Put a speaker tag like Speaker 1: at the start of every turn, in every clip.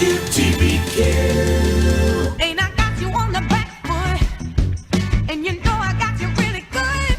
Speaker 1: WTBQ. Ain't I got you on the back foot? And you know I got you really good.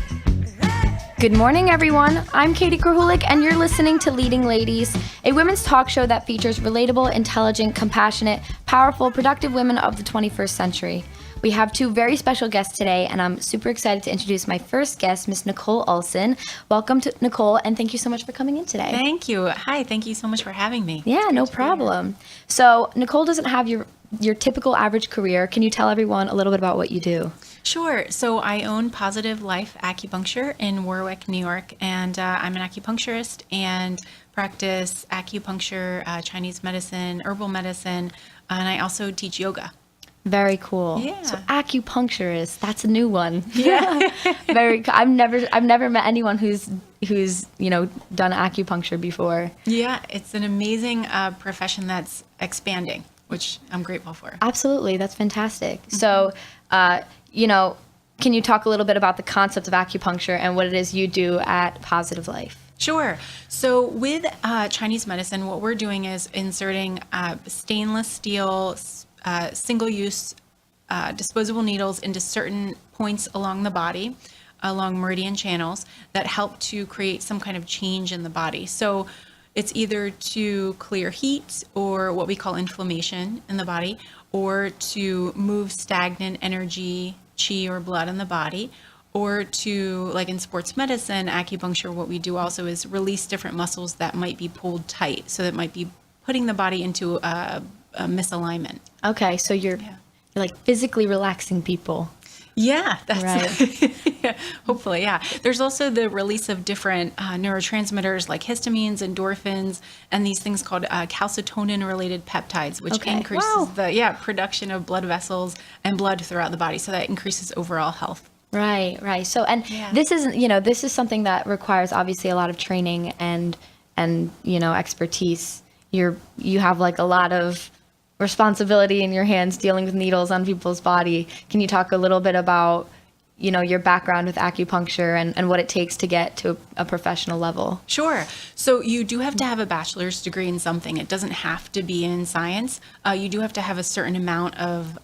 Speaker 2: Good morning, everyone. I'm Katie Krahulik, and you're listening to Leading Ladies, a women's talk show that features relatable, intelligent, compassionate, powerful, productive women of the 21st century. We have two very special guests today, and I'm super excited to introduce my first guest, Miss Nicole Olsen. Welcome to Nicole, and thank you so much for coming in today.
Speaker 3: Thank you. Hi, thank you so much for having me.
Speaker 2: Yeah, no problem. So Nicole doesn't have your typical average career. Can you tell everyone a little bit about what you do?
Speaker 3: Sure. So I own Positive Life Acupuncture in Warwick, New York, and I'm an acupuncturist and practice acupuncture, Chinese medicine, herbal medicine, and I also teach yoga.
Speaker 2: Very cool.
Speaker 3: Yeah.
Speaker 2: So acupuncturist, that's a new one.
Speaker 3: Yeah.
Speaker 2: I've never met anyone who's done acupuncture before.
Speaker 3: Yeah, it's an amazing profession that's expanding, which I'm grateful for.
Speaker 2: Absolutely, that's fantastic. So, can you talk a little bit about the concept of acupuncture and what it is you do at Positive Life?
Speaker 3: Sure. So with Chinese medicine, what we're doing is inserting stainless steel single-use disposable needles into certain points along the body, along meridian channels, that help to create some kind of change in the body. So it's either to clear heat or what we call inflammation in the body, or to move stagnant energy, qi or blood in the body, or to, like in sports medicine, acupuncture, what we do also is release different muscles that might be pulled tight. So that might be putting the body into a misalignment.
Speaker 2: Okay, so you're like physically relaxing people.
Speaker 3: Yeah, that's
Speaker 2: right.
Speaker 3: Yeah, hopefully, yeah. There's also the release of different neurotransmitters like histamines, endorphins, and these things called calcitonin-related peptides, which increases the production of blood vessels and blood throughout the body. So that increases overall health.
Speaker 2: Right. So, this is something that requires obviously a lot of training and expertise. You have like a lot of responsibility in your hands dealing with needles on people's body. Can you talk a little bit about, your background with acupuncture and what it takes to get to a professional level?
Speaker 3: Sure. So you do have to have a bachelor's degree in something. It doesn't have to be in science. You do have to have a certain amount of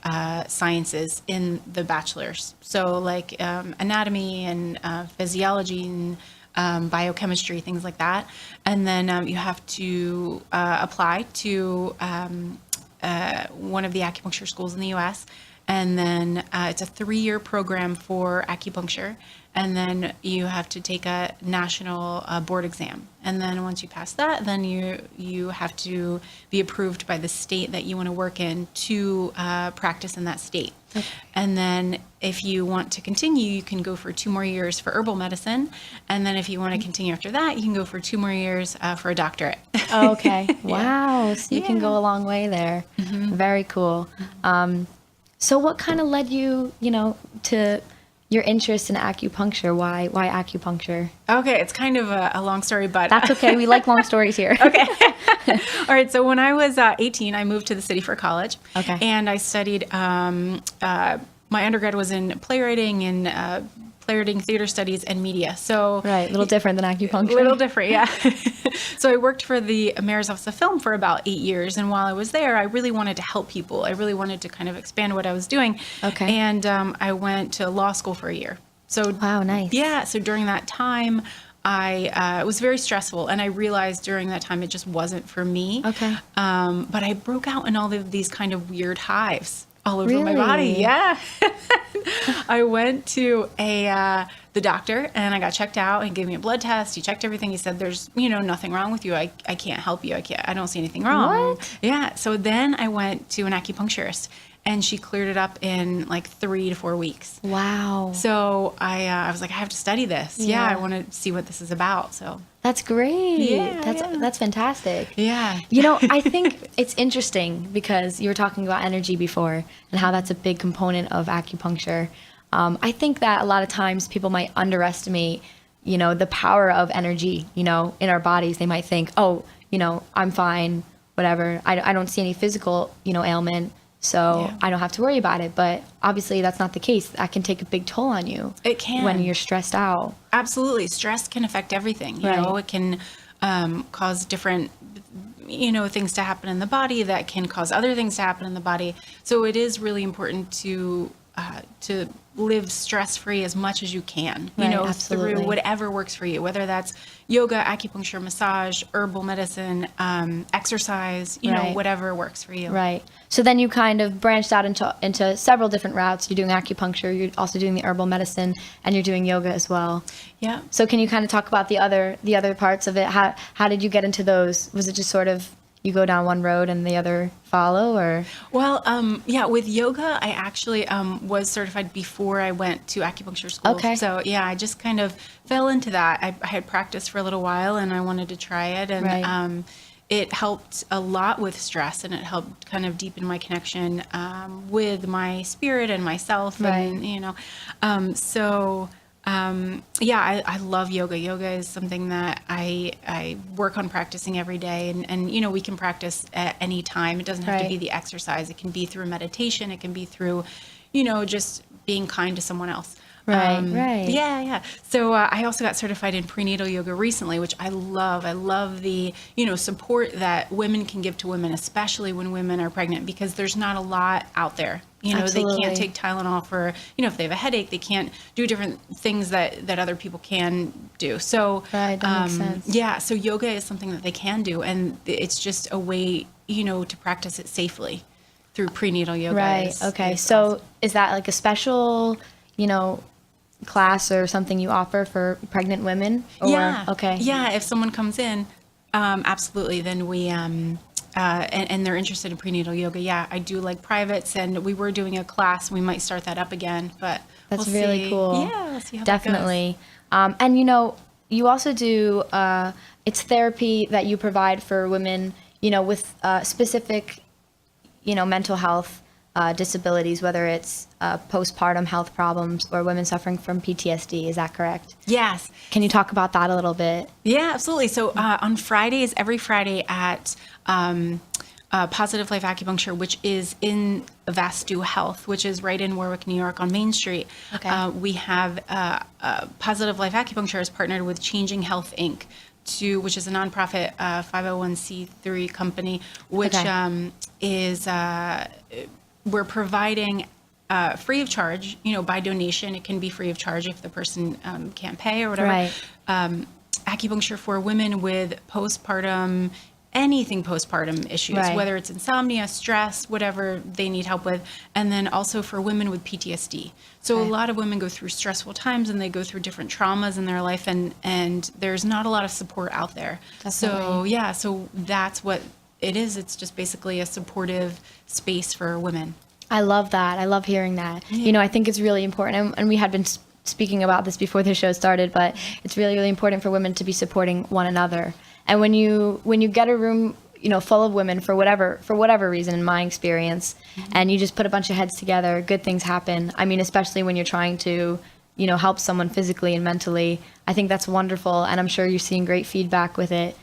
Speaker 3: sciences in the bachelor's. So like anatomy and physiology and biochemistry, things like that. And then you have to apply to one of the acupuncture schools in the U.S. And then it's a 3-year program for acupuncture. And then you have to take a national board exam. And then once you pass that, then you have to be approved by the state that you want to work in to practice in that state. Okay. And then if you want to continue, you can go for 2 more years for herbal medicine. And then if you want to continue after that, you can go for 2 more years for a doctorate.
Speaker 2: Oh, okay. Wow. So you can go a long way there. Mm-hmm. Very cool. So what kind of led you, to your interest in acupuncture? Why acupuncture?
Speaker 3: Okay, it's kind of a long story, but...
Speaker 2: That's okay. We like long stories here.
Speaker 3: Okay. All right, so when I was 18, I moved to the city for college.
Speaker 2: Okay.
Speaker 3: And I studied, my undergrad was in playwriting and playwriting, theater studies, and media. So
Speaker 2: right, a little different than acupuncture.
Speaker 3: A little different, yeah. So I worked for the Mayor's Office of Film for about 8 years. And while I was there, I really wanted to help people. I really wanted to kind of expand what I was doing.
Speaker 2: Okay.
Speaker 3: And I went to law school for a year. So
Speaker 2: wow, nice.
Speaker 3: Yeah, so during that time, it was very stressful. And I realized during that time it just wasn't for me.
Speaker 2: Okay.
Speaker 3: But I broke out in all of these kind of weird hives all over
Speaker 2: really?
Speaker 3: My body. Yeah. I went to the doctor and I got checked out and gave me a blood test. He checked everything. He said, there's, nothing wrong with you. I can't help you. I don't see anything wrong.
Speaker 2: What?
Speaker 3: Yeah. So then I went to an acupuncturist and she cleared it up in like 3 to 4 weeks.
Speaker 2: Wow.
Speaker 3: So I was like, I have to study this. Yeah. I want to see what this is about. So
Speaker 2: that's great.
Speaker 3: Yeah,
Speaker 2: that's fantastic.
Speaker 3: Yeah.
Speaker 2: I think it's interesting because you were talking about energy before and how that's a big component of acupuncture. I think that a lot of times people might underestimate, the power of energy, in our bodies. They might think, oh, I'm fine, whatever. I don't see any physical, ailment. So I don't have to worry about it. But obviously that's not the case. That can take a big toll on you.
Speaker 3: It can.
Speaker 2: When you're stressed out.
Speaker 3: Absolutely. Stress can affect everything. You know, it can cause different things to happen in the body that can cause other things to happen in the body. So it is really important to live stress-free as much as you can,
Speaker 2: Right,
Speaker 3: through
Speaker 2: absolutely.
Speaker 3: whatever works for you, whether that's yoga, acupuncture, massage, herbal medicine, exercise,
Speaker 2: Right.
Speaker 3: whatever works for you.
Speaker 2: Right. So then you kind of branched out into several different routes. You're doing acupuncture, you're also doing the herbal medicine, and you're doing yoga as well.
Speaker 3: Yeah.
Speaker 2: So can you kind of talk about the other parts of it? How did you get into those? Was it just sort of you go down one road and the other follow, or?
Speaker 3: Well, with yoga, I actually was certified before I went to acupuncture school.
Speaker 2: Okay.
Speaker 3: So yeah, I just kind of fell into that. I had practiced for a little while and I wanted to try it. And
Speaker 2: Right.
Speaker 3: it helped a lot with stress, and it helped kind of deepen my connection with my spirit and myself.
Speaker 2: Right.
Speaker 3: And, I love yoga. Yoga is something that I work on practicing every day, and we can practice at any time. It doesn't have to
Speaker 2: Right.
Speaker 3: be the exercise. It can be through meditation. It can be through, just being kind to someone else.
Speaker 2: Right, right.
Speaker 3: Yeah. So I also got certified in prenatal yoga recently, which I love. I love the, support that women can give to women, especially when women are pregnant, because there's not a lot out there. They
Speaker 2: Absolutely.
Speaker 3: can't take Tylenol for, if they have a headache, they can't do different things that other people can do. So,
Speaker 2: Right, that makes sense.
Speaker 3: yeah, so yoga is something that they can do, and it's just a way, to practice it safely through prenatal yoga.
Speaker 2: Right. Okay. So
Speaker 3: awesome.
Speaker 2: is that like a special, class or something you offer for pregnant women? Or,
Speaker 3: Yeah.
Speaker 2: Okay.
Speaker 3: Yeah. If someone comes in, absolutely. Then we, and they're interested in prenatal yoga. Yeah. I do like privates, and we were doing a class. We might start that up again, but
Speaker 2: That's
Speaker 3: we'll
Speaker 2: really
Speaker 3: see.
Speaker 2: cool.
Speaker 3: Yeah. We'll see how
Speaker 2: Definitely. And you also do, it's therapy that you provide for women, with specific, mental health disabilities, whether it's postpartum health problems or women suffering from PTSD. Is that correct?
Speaker 3: Yes.
Speaker 2: Can you talk about that a little bit?
Speaker 3: Yeah, absolutely. So on Fridays, every Friday at Positive Life Acupuncture, which is in Vastu Health, which is right in Warwick, New York on Main Street,
Speaker 2: Okay.
Speaker 3: we have Positive Life Acupuncture has partnered with Changing Health Inc., which is a nonprofit 501c3 company, which
Speaker 2: Okay.
Speaker 3: is we're providing free of charge, by donation. It can be free of charge if the person can't pay or whatever.
Speaker 2: Right.
Speaker 3: Acupuncture for women with anything postpartum issues,
Speaker 2: Right.
Speaker 3: whether it's insomnia, stress, whatever they need help with. And then also for women with PTSD. So
Speaker 2: Okay.
Speaker 3: a lot of women go through stressful times and they go through different traumas in their life, and there's not a lot of support out there. So
Speaker 2: Definitely.
Speaker 3: yeah, so that's what it is. It's just basically a supportive space for women.
Speaker 2: I love that. I love hearing that.
Speaker 3: Yeah.
Speaker 2: I think it's really important, and we had been speaking about this before the show started, but it's really, really important for women to be supporting one another. And when you get a room, full of women for whatever reason, in my experience, and you just put a bunch of heads together, good things happen. I mean, especially when you're trying to, help someone physically and mentally. I think that's wonderful, and I'm sure you're seeing great feedback with it.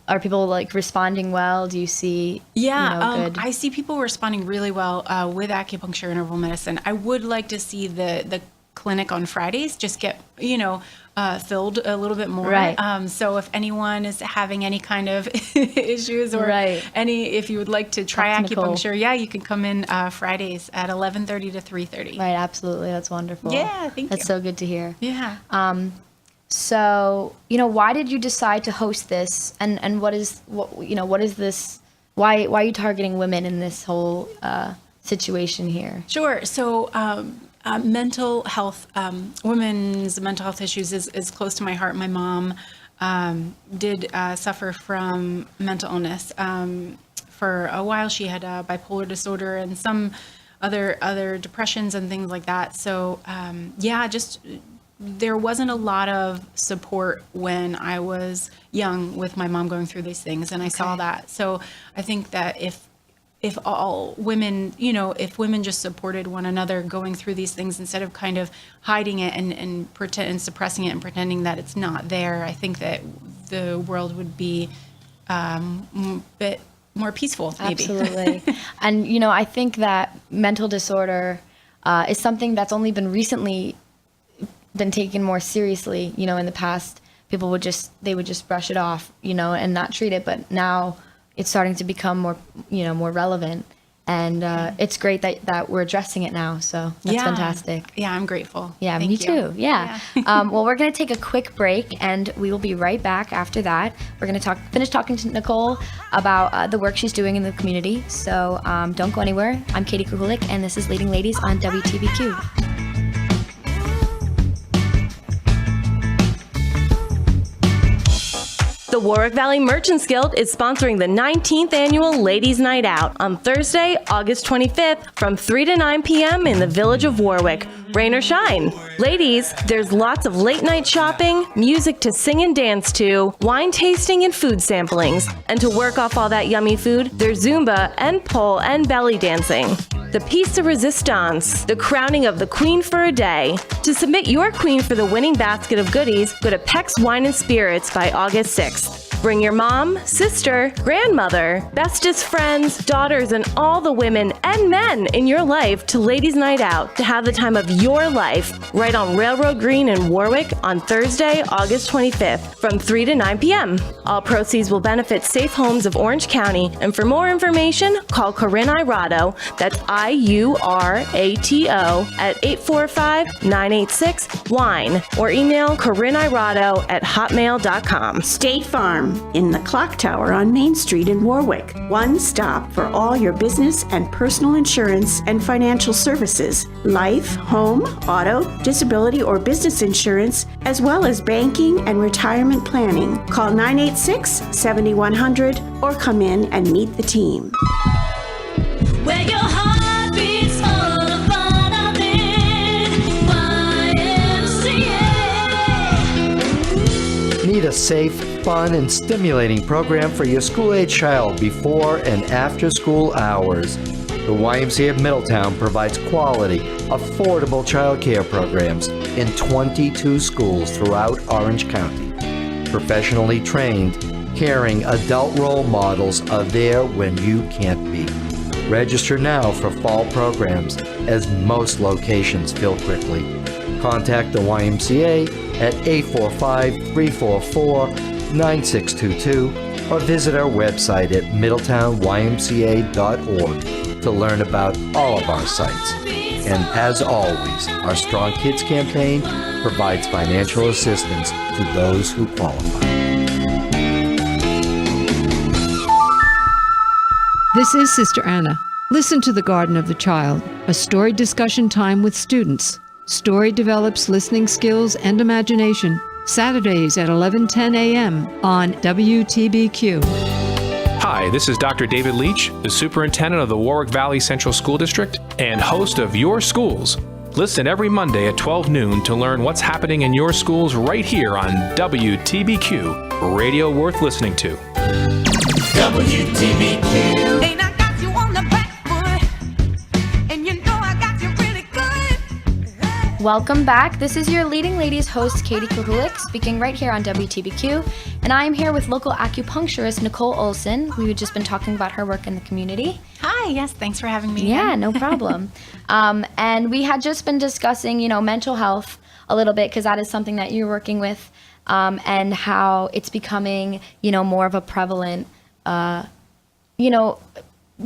Speaker 2: Are people like responding well? Do you see, good?
Speaker 3: I see people responding really well with acupuncture and herbal medicine. I would like to see the clinic on Fridays just get, filled a little bit more.
Speaker 2: Right.
Speaker 3: So if anyone is having any kind of issues or
Speaker 2: Right.
Speaker 3: if you would like to try
Speaker 2: Talk to Nicole.
Speaker 3: acupuncture, yeah, you can come in Fridays at 11:30 to 3:30.
Speaker 2: Right, absolutely. That's wonderful.
Speaker 3: Yeah, thank
Speaker 2: That's
Speaker 3: you.
Speaker 2: so good to hear.
Speaker 3: Yeah.
Speaker 2: So, why did you decide to host this, and what is this? Why are you targeting women in this whole situation here?
Speaker 3: Sure. So, mental health, women's mental health issues is close to my heart. My mom did suffer from mental illness. For a while, she had bipolar disorder and some other depressions and things like that. So, there wasn't a lot of support when I was young with my mom going through these things, and I saw
Speaker 2: Okay.
Speaker 3: that. So I think that if all women, if women just supported one another going through these things instead of kind of hiding it and suppressing it and pretending that it's not there, I think that the world would be a bit more peaceful, maybe.
Speaker 2: Absolutely. And, I think that mental disorder is something that's only been recently been taken more seriously, in the past people would just brush it off, and not treat it. But now it's starting to become more relevant. And it's great that we're addressing it now. So that's fantastic.
Speaker 3: Yeah, I'm grateful.
Speaker 2: Yeah,
Speaker 3: Thank
Speaker 2: me
Speaker 3: you.
Speaker 2: too. Yeah. Well, we're going to take a quick break, and we will be right back after that. We're going to finish talking to Nicole about the work she's doing in the community. So don't go anywhere. I'm Katie Kuhulik, and this is Leading Ladies on WTBQ.
Speaker 4: The Warwick Valley Merchants Guild is sponsoring the 19th annual Ladies' Night Out on Thursday, August 25th from 3 to 9 p.m. in the village of Warwick. Rain or shine. Ladies, there's lots of late night shopping, music to sing and dance to, wine tasting and food samplings. And to work off all that yummy food, there's Zumba and pole and belly dancing. The piece de resistance, the crowning of the queen for a day. To submit your queen for the winning basket of goodies, go to Peck's Wine and Spirits by August 6th. Bring your mom, sister, grandmother, bestest friends, daughters, and all the women and men in your life to Ladies' Night Out to have the time of your life right on Railroad Green in Warwick on Thursday, August 25th from 3 to 9 p.m. All proceeds will benefit Safe Homes of Orange County, and for more information, call Corinne Irato, that's IURATO, at 845-986-WINE, or email corinneirato@hotmail.com.
Speaker 5: State Farm in the Clock Tower on Main Street in Warwick. One stop for all your business and personal insurance and financial services, life, home, auto, disability, or business insurance, as well as banking and retirement planning. Call 986-7100 or come in and meet the team.
Speaker 1: Where your heart beats full of fun, I'm in YMCA.
Speaker 6: Need a safe, fun, and stimulating program for your school-age child before and after school hours. The YMCA of Middletown provides quality, affordable child care programs in 22 schools throughout Orange County. Professionally trained, caring adult role models are there when you can't be. Register now for fall programs, as most locations fill quickly. Contact the YMCA at 845-344-9622 or visit our website at middletownymca.org to learn about all of our sites. And as always, our Strong Kids campaign provides financial assistance to those who qualify.
Speaker 7: This is Sister Anna. Listen to The Garden of the Child, a story discussion time with students. Story develops listening skills and imagination. Saturdays at 11:10 a.m. on WTBQ.
Speaker 8: Hi, this is Dr. David Leach, the superintendent of the Warwick Valley Central School District and host of Your Schools. Listen every Monday at 12 noon to learn what's happening in your schools right here on WTBQ, radio worth listening to.
Speaker 1: WTBQ. Ain't I got you on the back foot? And you know I got you really good.
Speaker 2: Welcome back. This is your Leading Ladies host, Katie Kuhulik, speaking right here on WTBQ. And I am here with local acupuncturist Nicole Olsen. We've just been talking about her work in the community.
Speaker 3: Hi, yes, thanks for having me.
Speaker 2: Yeah,
Speaker 3: again.
Speaker 2: no problem. And we had just been discussing, mental health a little bit, because that is something that you're working with, and how it's becoming, more of a prevalent,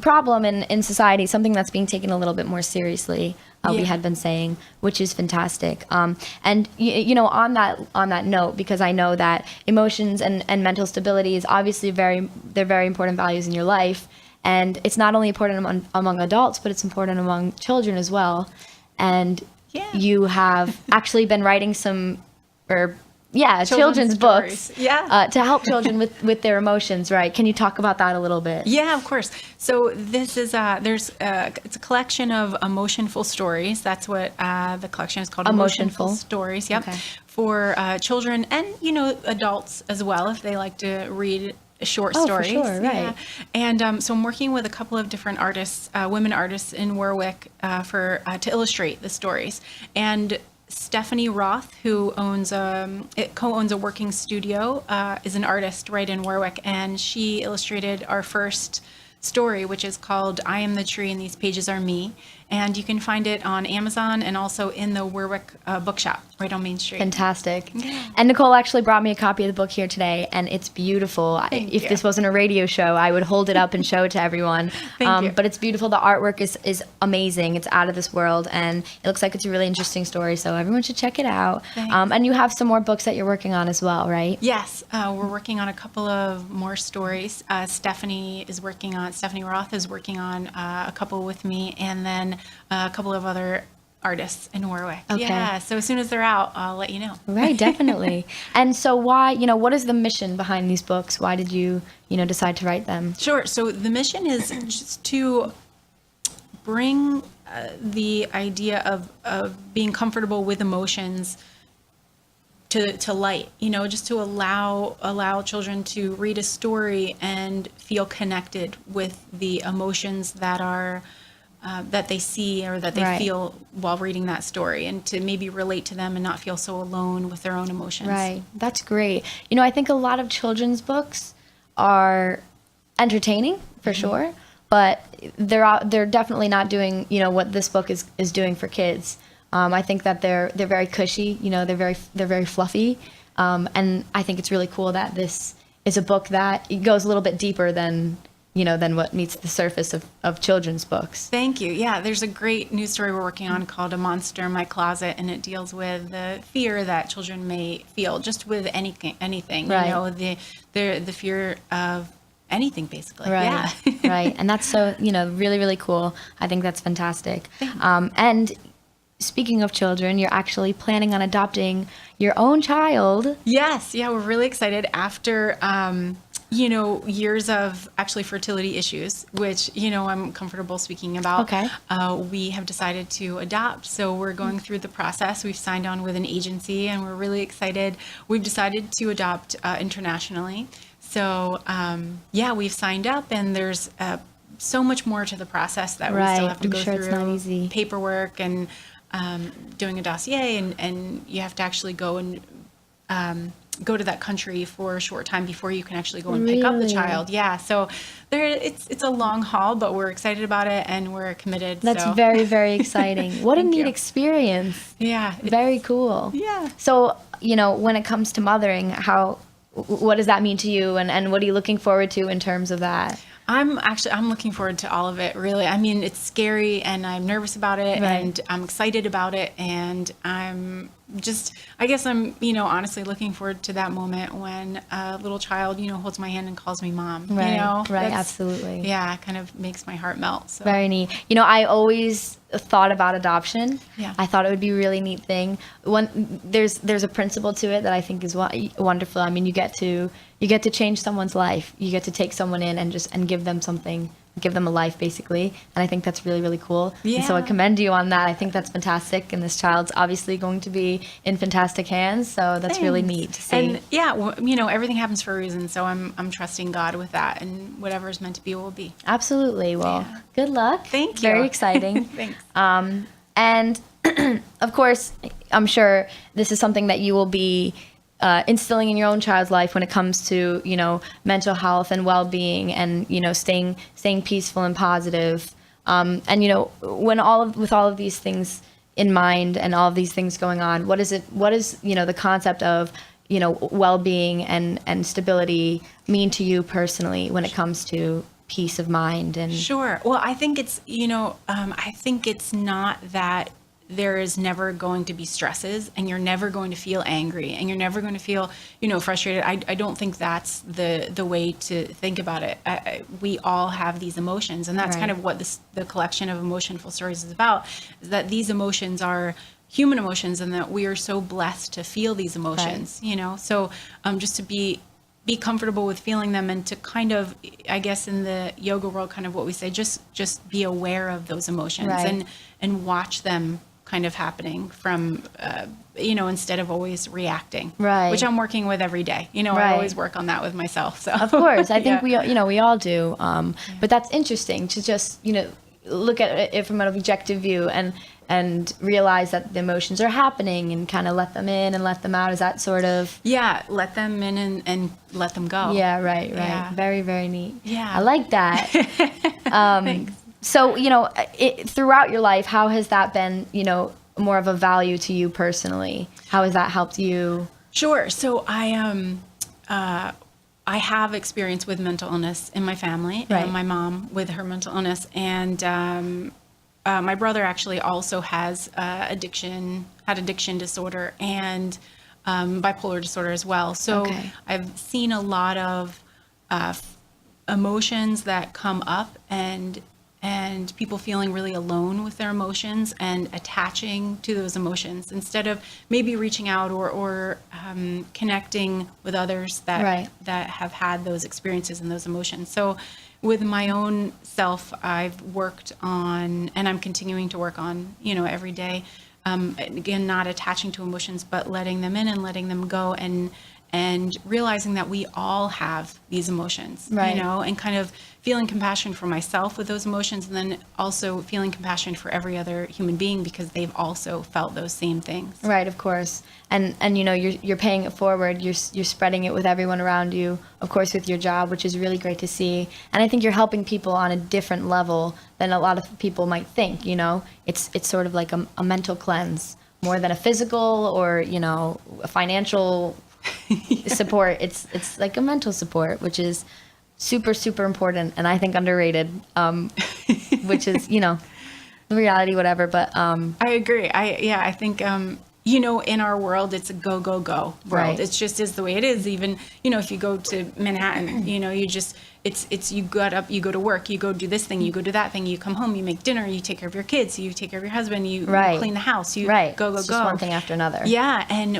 Speaker 2: problem in society, something that's being taken a little bit more seriously. We had been saying, which is fantastic. And on that note, because I know that emotions and mental stability is obviously they're very important values in your life. And it's not only important among adults, but it's important among children as well. And you have actually been writing children's books to help children with their emotions, right? Can you talk about that a little bit?
Speaker 3: Yeah, of course. So this is it's a collection of emotionful stories. That's what the collection is called. Emotionful Stories. Yep,
Speaker 2: Okay.
Speaker 3: For children and adults as well, if they like to read short stories.
Speaker 2: For sure, right.
Speaker 3: Yeah. And so I'm working with a couple of different artists, women artists in Warwick, to illustrate the stories. And Stephanie Roth, who co-owns a working studio, is an artist right in Warwick, and she illustrated our first story, which is called "I Am the Tree and These Pages Are Me." And you can find it on Amazon and also in the Warwick bookshop right on Main Street.
Speaker 2: Fantastic. And Nicole actually brought me a copy of the book here today, and it's beautiful. If this wasn't a radio show, I would hold it up and show it to everyone.
Speaker 3: Thank you.
Speaker 2: But it's beautiful. The artwork is amazing. It's out of this world, and it looks like it's a really interesting story, so everyone should check it out. And you have some more books that you're working on as well, right?
Speaker 3: Yes, we're working on a couple of more stories. Stephanie Roth is working on a couple with me, and then a couple of other artists in Warwick.
Speaker 2: Okay.
Speaker 3: Yeah, so as soon as they're out, I'll let you know.
Speaker 2: Right, definitely. And so why, what is the mission behind these books? Why did you, decide to write them?
Speaker 3: Sure. So the mission is just to bring the idea of being comfortable with emotions to light, just to allow children to read a story and feel connected with the emotions that are that they see or that they feel while reading that story, and to maybe relate to them and not feel so alone with their own emotions.
Speaker 2: Right. That's great. I think a lot of children's books are entertaining for sure, but they're definitely not doing, what this book is doing for kids. I think that they're very cushy, they're very fluffy. And I think it's really cool that this is a book that goes a little bit deeper than what meets the surface of children's books.
Speaker 3: Thank you. Yeah, there's a great news story we're working on called A Monster in My Closet, and it deals with the fear that children may feel just with anything,
Speaker 2: Right.
Speaker 3: The fear of anything, basically.
Speaker 2: Right.
Speaker 3: Yeah.
Speaker 2: Right. And that's so, really, really cool. I think that's fantastic. And speaking of children, you're actually planning on adopting your own child.
Speaker 3: Yes. Yeah, we're really excited after, years of actually fertility issues, which, I'm comfortable speaking about.
Speaker 2: Okay.
Speaker 3: We have decided to adopt. So we're going through the process. We've signed on with an agency and we're really excited. We've decided to adopt internationally. So, we've signed up, and there's so much more to the process that we still have to go through.
Speaker 2: It's not easy.
Speaker 3: Paperwork and doing a dossier, and you have to actually go and go to that country for a short time before you can actually go and pick up the child. Yeah, so it's a long haul, but we're excited about it and we're committed.
Speaker 2: That's very, very exciting. What a neat experience.
Speaker 3: Yeah.
Speaker 2: Very cool.
Speaker 3: Yeah.
Speaker 2: So, when it comes to mothering, what does that mean to you, and what are you looking forward to in terms of that?
Speaker 3: I'm looking forward to all of it, really. I mean, it's scary and I'm nervous about it, and I'm excited about it, and I'm honestly looking forward to that moment when a little child, holds my hand and calls me mom.
Speaker 2: Right, absolutely.
Speaker 3: Yeah, it kind of makes my heart melt. So.
Speaker 2: Very neat. I always thought about adoption.
Speaker 3: Yeah.
Speaker 2: I thought it would be a really neat thing. There's a principle to it that I think is wonderful. I mean, you get to change someone's life. You get to take someone in and give them something, give them a life, basically. And I think that's really, really cool.
Speaker 3: Yeah.
Speaker 2: And so I commend you on that. I think that's fantastic. And this child's obviously going to be in fantastic hands. So that's really neat to see.
Speaker 3: And everything happens for a reason. So I'm trusting God with that, and whatever is meant to be will be.
Speaker 2: Absolutely. Well, good luck.
Speaker 3: Thank you.
Speaker 2: Very exciting.
Speaker 3: Thanks.
Speaker 2: And of course, I'm sure this is something that you will be instilling in your own child's life when it comes to, mental health and well-being, and, staying peaceful and positive. And, with all of these things in mind and all of these things going on, what is the concept of, well-being and stability mean to you personally when it comes to peace of mind? And
Speaker 3: Sure. Well, I think it's, I think it's not that there is never going to be stresses, and you're never going to feel angry, and you're never going to feel, frustrated. I don't think that's the way to think about it. We all have these emotions, and that's kind of what the collection of Emotionful Stories is about, is that these emotions are human emotions, and that we are so blessed to feel these emotions, So just to be comfortable with feeling them, and to kind of, I guess in the yoga world, kind of what we say, just be aware of those emotions, and watch them kind of happening from, instead of always reacting, which I'm working with every day. I always work on that with myself. So
Speaker 2: of course, I think we all do. But that's interesting to just, look at it from an objective view and realize that the emotions are happening, and kind of let them in and let them out. Is that sort of?
Speaker 3: Yeah, let them in and let them go.
Speaker 2: Yeah, right.
Speaker 3: Yeah.
Speaker 2: Very, very neat.
Speaker 3: Yeah.
Speaker 2: I like that.
Speaker 3: Thanks.
Speaker 2: So, throughout your life, how has that been, more of a value to you personally? How has that helped you?
Speaker 3: Sure. So I have experience with mental illness in my family.
Speaker 2: Right.
Speaker 3: My mom with her mental illness, and my brother actually also has addiction disorder and bipolar disorder as well. So
Speaker 2: Okay.
Speaker 3: I've seen a lot of emotions that come up, and people feeling really alone with their emotions and attaching to those emotions instead of maybe reaching out or connecting with others that
Speaker 2: Right.
Speaker 3: that have had those experiences and those emotions. So with my own self, I've worked on, and I'm continuing to work on, every day. Again, not attaching to emotions, but letting them in and letting them go, and realizing that we all have these emotions,
Speaker 2: Right.
Speaker 3: and kind of feeling compassion for myself with those emotions, and then also feeling compassion for every other human being because they've also felt those same things.
Speaker 2: Right, of course. And you're paying it forward. You're spreading it with everyone around you, of course, with your job, which is really great to see. And I think you're helping people on a different level than a lot of people might think, It's sort of like a mental cleanse more than a physical or, a financial support. It's like a mental support, which is super, super important and I think underrated, which is, the reality, whatever. But
Speaker 3: I agree. I think, in our world, it's a go, go, go world.
Speaker 2: Right.
Speaker 3: It's just is the way it is. Even, if you go to Manhattan, it's you got up, you go to work, you go do this thing, you go do that thing, you come home, you make dinner, you take care of your kids, you take care of your husband, you
Speaker 2: Right.
Speaker 3: clean the house, you
Speaker 2: right,
Speaker 3: go, go,
Speaker 2: it's
Speaker 3: go.
Speaker 2: just one thing after another.
Speaker 3: Yeah, and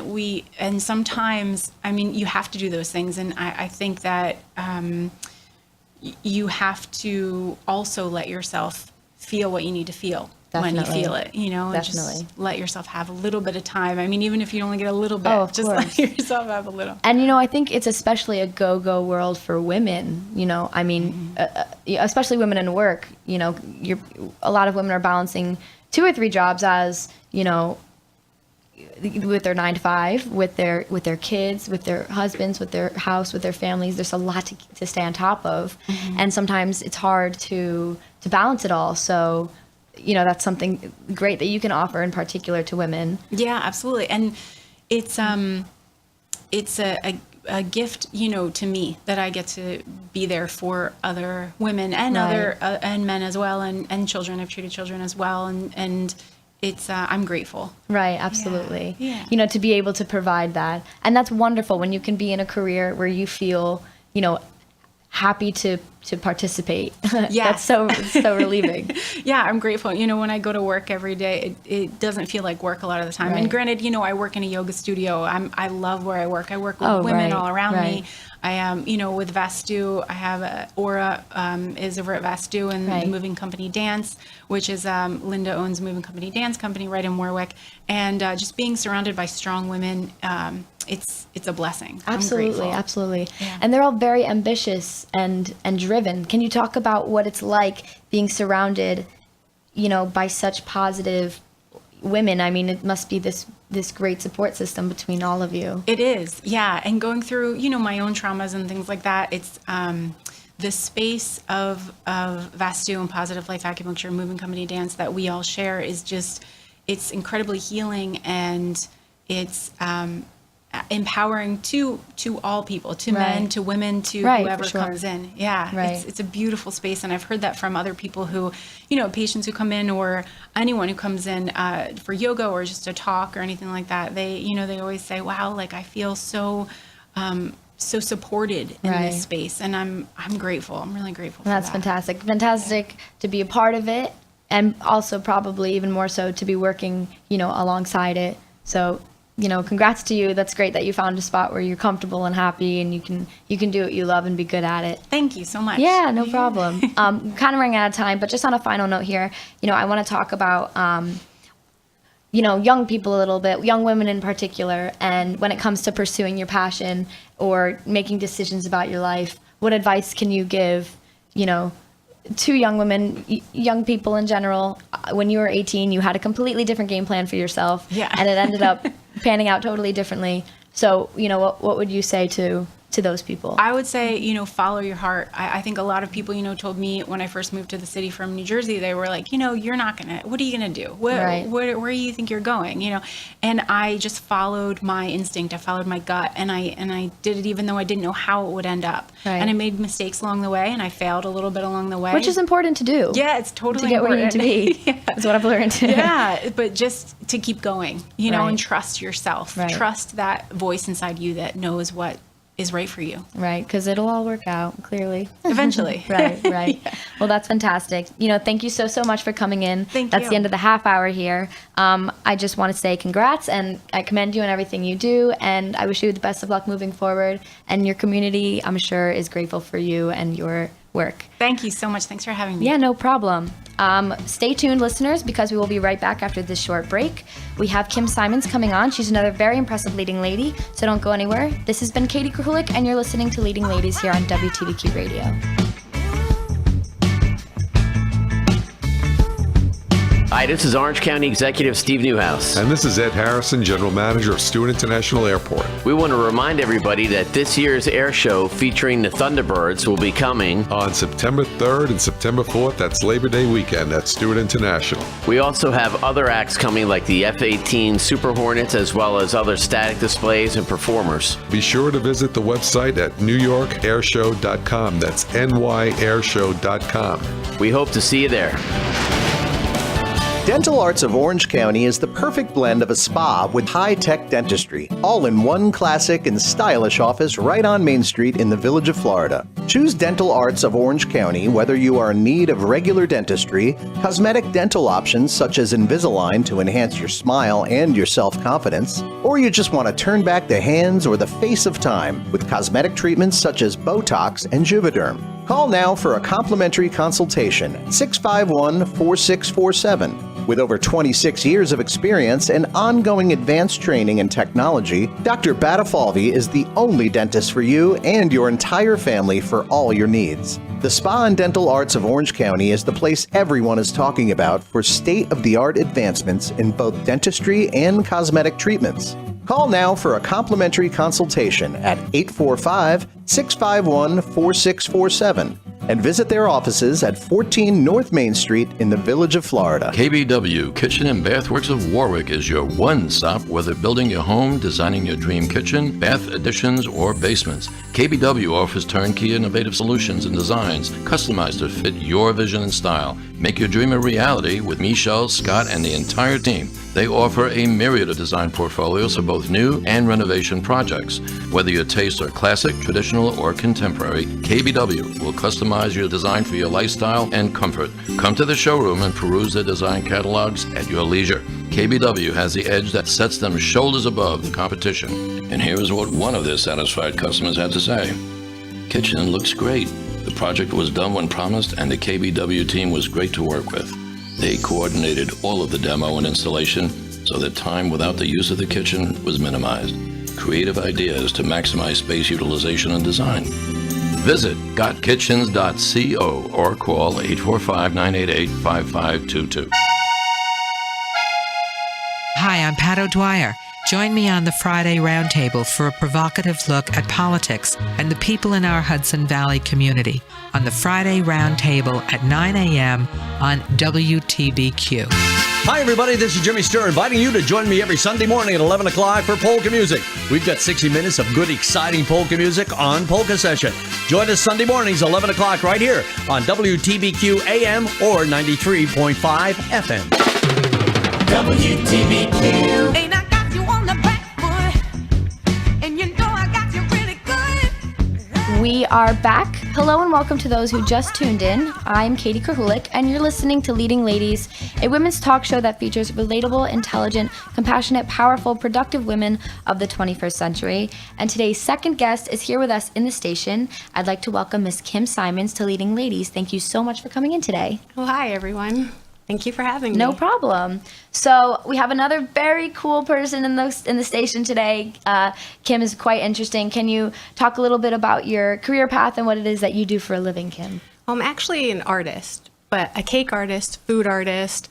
Speaker 3: sometimes, you have to do those things, and I think that you have to also let yourself feel what you need to feel when you
Speaker 2: Definitely.
Speaker 3: feel it, and
Speaker 2: Definitely.
Speaker 3: just let yourself have a little bit of time. Even if you only get a little bit,
Speaker 2: Oh, of
Speaker 3: just
Speaker 2: course.
Speaker 3: let yourself have a little.
Speaker 2: And I think it's especially a go-go world for women. Especially women in work. A lot of women are balancing 2 or 3 jobs as with their 9 to 5, with their kids, with their husbands, with their house, with their families. There's a lot to stay on top of, and sometimes it's hard to balance it all. So, that's something great that you can offer in particular to women.
Speaker 3: Yeah, absolutely. And it's a gift, to me that I get to be there for other women and
Speaker 2: Right.
Speaker 3: other and men as well, and children. I've treated children as well, and it's I'm grateful.
Speaker 2: Right, absolutely.
Speaker 3: Yeah.
Speaker 2: To be able to provide that. And that's wonderful when you can be in a career where you feel, happy to participate.
Speaker 3: Yeah.
Speaker 2: That's so relieving.
Speaker 3: Yeah, I'm grateful. When I go to work every day, it doesn't feel like work a lot of the time.
Speaker 2: Right.
Speaker 3: And granted, I work in a yoga studio. I love where I work. I work with
Speaker 2: Oh,
Speaker 3: women
Speaker 2: right,
Speaker 3: all around
Speaker 2: right.
Speaker 3: me. I am, with Vastu, I have Aura is over at Vastu and
Speaker 2: Right.
Speaker 3: the Moving Company Dance, which is Linda owns Moving Company Dance Company right in Warwick. And just being surrounded by strong women, it's a blessing. I'm
Speaker 2: Absolutely,
Speaker 3: grateful.
Speaker 2: absolutely.
Speaker 3: Yeah.
Speaker 2: And they're all very ambitious and driven. Can you talk about what it's like being surrounded, by such positive women? It must be this great support system between all of you.
Speaker 3: It is, yeah. And going through, my own traumas and things like that, it's the space of Vastu and Positive Life Acupuncture, Moving Company Dance that we all share is just, it's incredibly healing, and it's empowering to all people, to men,
Speaker 2: Right.
Speaker 3: to women, to
Speaker 2: Right,
Speaker 3: whoever
Speaker 2: for sure.
Speaker 3: comes in. Yeah,
Speaker 2: Right.
Speaker 3: it's a beautiful space, and I've heard that from other people who, patients who come in or anyone who comes in for yoga or just to talk or anything like that. They, they always say, "Wow, like I feel so supported in
Speaker 2: Right.
Speaker 3: this space," and I'm grateful. I'm really grateful.
Speaker 2: That's
Speaker 3: for that.
Speaker 2: fantastic. Fantastic to be a part of it, and also probably even more so to be working, alongside it. So, congrats to you. That's great that you found a spot where you're comfortable and happy, and you can do what you love and be good at it.
Speaker 3: Thank you so much.
Speaker 2: Yeah, no problem. Kind of running out of time, but just on a final note here, I want to talk about, young people a little bit, young women in particular, and when it comes to pursuing your passion or making decisions about your life, what advice can you give, to young women, young people in general? When you were 18, you had a completely different game plan for yourself,
Speaker 3: Yeah.
Speaker 2: and it ended up panning out totally differently. So, what would you say to to those people?
Speaker 3: I would say, follow your heart. I think a lot of people, told me when I first moved to the city from New Jersey, they were like, you're not going to, what are you going to do?
Speaker 2: Right.
Speaker 3: Where do you think you're going? And I just followed my instinct. I followed my gut, and I did it even though I didn't know how it would end up.
Speaker 2: Right.
Speaker 3: And I made mistakes along the way, and I failed a little bit along the way.
Speaker 2: Which is important to do.
Speaker 3: Yeah, it's totally
Speaker 2: to get
Speaker 3: important.
Speaker 2: where you need to be.
Speaker 3: Yeah.
Speaker 2: Is what I've learned.
Speaker 3: Yeah, but just to keep going,
Speaker 2: Right.
Speaker 3: and trust yourself.
Speaker 2: Right.
Speaker 3: Trust that voice inside you that knows what is right for you.
Speaker 2: Right, because it'll all work out, clearly.
Speaker 3: Eventually.
Speaker 2: Right.
Speaker 3: Yeah.
Speaker 2: Well, that's fantastic. Thank you so much for coming in.
Speaker 3: Thank
Speaker 2: That's
Speaker 3: you.
Speaker 2: the end of the half hour here. I just want to say congrats, and I commend you on everything you do, and I wish you the best of luck moving forward. And your community, I'm sure, is grateful for you and your work.
Speaker 3: Thank you so much. Thanks for having me.
Speaker 2: Yeah, no problem. Stay tuned, listeners, because we will be right back after this short break. We have Kim Simons coming on. She's another very impressive leading lady, so don't go anywhere. This has been Katie Krahulik, and you're listening to Leading Ladies here on WTBQ Radio.
Speaker 9: Hi, this is Orange County Executive Steve Newhouse.
Speaker 10: And this is Ed Harrison, General Manager of Stewart International Airport.
Speaker 9: We want to remind everybody that this year's air show featuring the Thunderbirds will be coming
Speaker 10: On September 3rd and September 4th, that's Labor Day weekend at Stewart International.
Speaker 9: We also have other acts coming like the F-18 Super Hornets, as well as other static displays and performers.
Speaker 10: Be sure to visit the website at newyorkairshow.com. That's nyairshow.com.
Speaker 9: We hope to see you there.
Speaker 11: Dental Arts of Orange County is the perfect blend of a spa with high-tech dentistry, all in one classic and stylish office right on Main Street in the Village of Florida. Choose Dental Arts of Orange County whether you are in need of regular dentistry, cosmetic dental options such as Invisalign to enhance your smile and your self-confidence, or you just want to turn back the hands or the face of time with cosmetic treatments such as Botox and Juvederm. Call now for a complimentary consultation at 651-4647. With over 26 years of experience and ongoing advanced training in technology, Dr. Batafalvi is the only dentist for you and your entire family for all your needs. The Spa and Dental Arts of Orange County is the place everyone is talking about for state-of-the-art advancements in both dentistry and cosmetic treatments. Call now for a complimentary consultation at 845-651-4647 and visit their offices at 14 North Main Street in the Village of Florida.
Speaker 12: KBW Kitchen and Bath Works of Warwick is your one-stop, whether building your home, designing your dream kitchen, bath additions, or basements. KBW offers turnkey innovative solutions and designs customized to fit your vision and style. Make your dream a reality with Michelle, Scott, and the entire team. They offer a myriad of design portfolios for both new and renovation projects. Whether your tastes are classic, traditional, or contemporary, KBW will customize your design for your lifestyle and comfort. Come to the showroom and peruse their design catalogs at your leisure. KBW has the edge that sets them shoulders above the competition. And here's what one of their satisfied customers had to say. Kitchen looks great. The project was done when promised, and the KBW team was great to work with. They coordinated all of the demo and installation so that time without the use of the kitchen was minimized. Creative ideas to maximize space utilization and design. Visit gotkitchens.co or call 845-988-5522.
Speaker 13: Hi, I'm Pat O'Dwyer. Join me on the Friday Roundtable for a provocative look at politics and the people in our Hudson Valley community on the Friday Roundtable at 9 a.m. on WTBQ.
Speaker 14: Hi, everybody. This is Jimmy Sturr inviting you to join me every Sunday morning at 11 o'clock for polka music. We've got 60 minutes of good, exciting polka music on Polka Session. Join us Sunday mornings, 11 o'clock, right here on WTBQ AM or 93.5 FM.
Speaker 1: WTBQ. Ain't I got you on the back foot? And you know I got you really good.
Speaker 2: We are back. Hello and welcome to those who just tuned in. I'm Katie Krahulik, and you're listening to Leading Ladies, a women's talk show that features relatable, intelligent, compassionate, powerful, productive women of the 21st century. And today's second guest is here with us in the station. I'd like to welcome Miss Kim Simons to Leading Ladies. Thank you so much for coming in today.
Speaker 15: Well, hi, everyone. Thank you for having me.
Speaker 2: No problem. So we have another very cool person in the station today. Kim is quite interesting. Can you talk a little bit about your career path and what it is that you do for a living, Kim?
Speaker 15: I'm actually an artist, but a cake artist, food artist.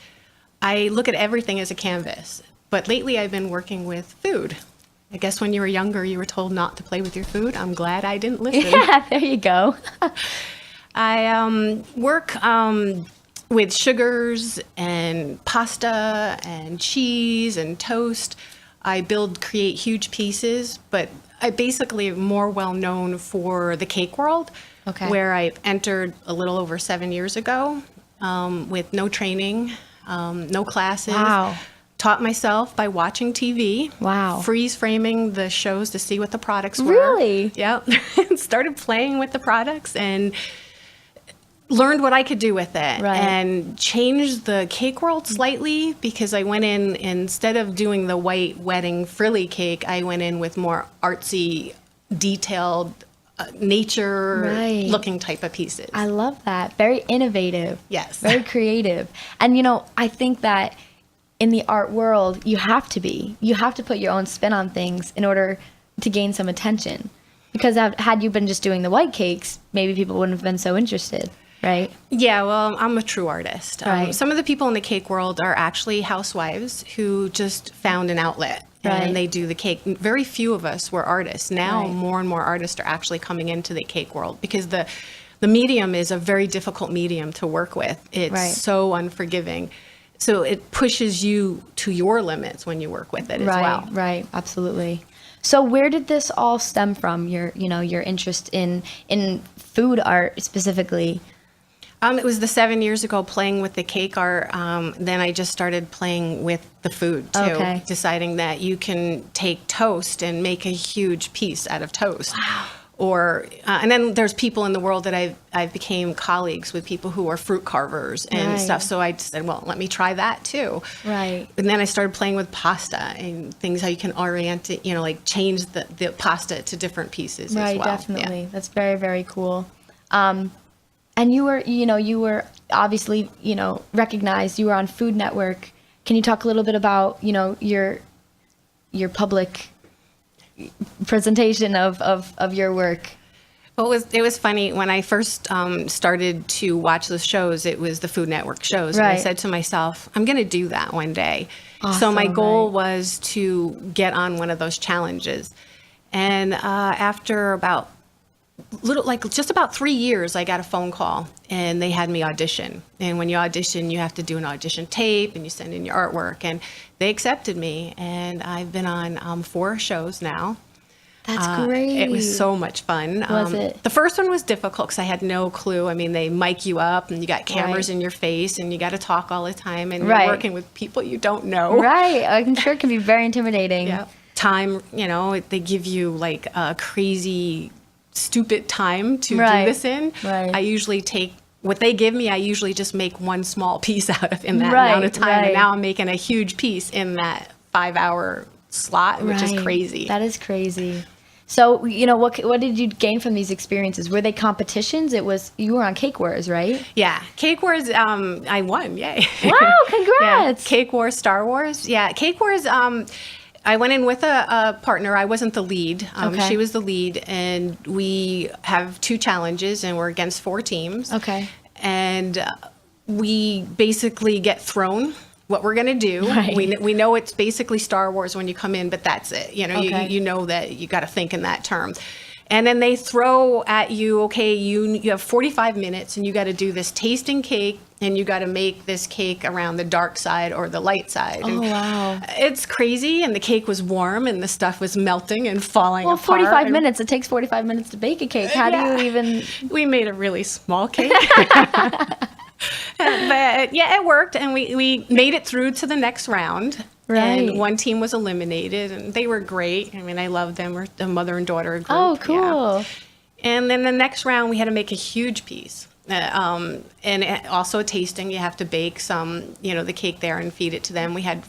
Speaker 15: I look at everything as a canvas. But lately I've been working with food. I guess when you were younger, you were told not to play with your food. I'm glad I didn't listen.
Speaker 2: Yeah, there you go.
Speaker 15: I work with sugars and pasta and cheese and toast. I create huge pieces, but I basically am more well known for the cake world, where I entered a little over 7 years ago with no training, no classes.
Speaker 2: Wow.
Speaker 15: Taught myself by watching TV.
Speaker 2: Wow.
Speaker 15: Freeze framing the shows to see what the products were.
Speaker 2: Really?
Speaker 15: Yep. Started playing with the products and learned what I could do with it.
Speaker 2: Right.
Speaker 15: And changed the cake world slightly because I went in, instead of doing the white wedding frilly cake, I went in with more artsy, detailed, nature looking type of pieces.
Speaker 2: I love that. Very innovative.
Speaker 15: Yes.
Speaker 2: Very creative. And I think that in the art world, you have to put your own spin on things in order to gain some attention. Because had you been just doing the white cakes, maybe people wouldn't have been so interested, right?
Speaker 15: Yeah, well, I'm a true artist.
Speaker 2: Right.
Speaker 15: Some of the people in the cake world are actually housewives who just found an outlet.
Speaker 2: Right.
Speaker 15: And they do the cake. Very few of us were artists. Now,
Speaker 2: Right.
Speaker 15: more and more artists are actually coming into the cake world because the medium is a very difficult medium to work with. It's so unforgiving. So it pushes you to your limits when you work with it as well.
Speaker 2: Right, absolutely. So where did this all stem from? Your interest in food art specifically?
Speaker 15: It was the 7 years ago playing with the cake art. Then I just started playing with the food too, deciding that you can take toast and make a huge piece out of toast. Wow. Or and then there's people in the world that I've became colleagues with, people who are fruit carvers and stuff. So I said, well, let me try that too.
Speaker 2: Right.
Speaker 15: And then I started playing with pasta and things, how you can orient it, like change the pasta to different pieces as well.
Speaker 2: Right, definitely. Yeah. That's very, very cool. And you were obviously, recognized. You were on Food Network. Can you talk a little bit about, your public presentation of your work?
Speaker 15: Well, it was funny when I first started to watch those shows. It was the Food Network shows, and I said to myself, "I'm going to do that one day." So my goal was to get on one of those challenges, and after just about 3 years, I got a phone call, and they had me audition. And when you audition, you have to do an audition tape, and you send in your artwork, and they accepted me, and I've been on 4 shows now.
Speaker 2: That's great.
Speaker 15: It was so much fun.
Speaker 2: Was it?
Speaker 15: The first one was difficult because I had no clue. I mean, they mic you up, and you got cameras in your face, and you got to talk all the time, and you're working with people you don't know.
Speaker 2: Right. I'm sure it can be very intimidating.
Speaker 15: Yeah. Time, they give you like a crazy, stupid time to do this in.
Speaker 2: Right.
Speaker 15: I usually take what they give me. I usually just make one small piece out of in that amount of time, and now I'm making a huge piece in that 5-hour slot, which is crazy.
Speaker 2: That is crazy. So, what did you gain from these experiences? Were they competitions? You were on Cake Wars, right?
Speaker 15: Yeah, Cake Wars. I won. Yay!
Speaker 2: Wow! Congrats.
Speaker 15: Yeah. Cake Wars, Star Wars. Yeah, Cake Wars. I went in with a partner. I wasn't the lead. She was the lead, and we have 2 challenges, and we're against 4 teams.
Speaker 2: Okay.
Speaker 15: And we basically get thrown what we're going to do.
Speaker 2: Right.
Speaker 15: We know it's basically Star Wars when you come in, but that's it. You know that you got to think in that term. And then they throw at you, okay, you have 45 minutes and you got to do this tasting cake, and you got to make this cake around the dark side or the light side.
Speaker 2: Oh, wow.
Speaker 15: It's crazy, and the cake was warm, and the stuff was melting and falling apart.
Speaker 2: 45 minutes. It takes 45 minutes to bake a cake. How do you even...
Speaker 15: We made a really small cake. But yeah, it worked, and we made it through to the next round.
Speaker 2: Right.
Speaker 15: And one team was eliminated, and they were great. I mean, I love them. We're a mother and daughter group.
Speaker 2: Oh, cool.
Speaker 15: Yeah. And then the next round, we had to make a huge piece. And also a tasting. You have to bake some, the cake there and feed it to them. We had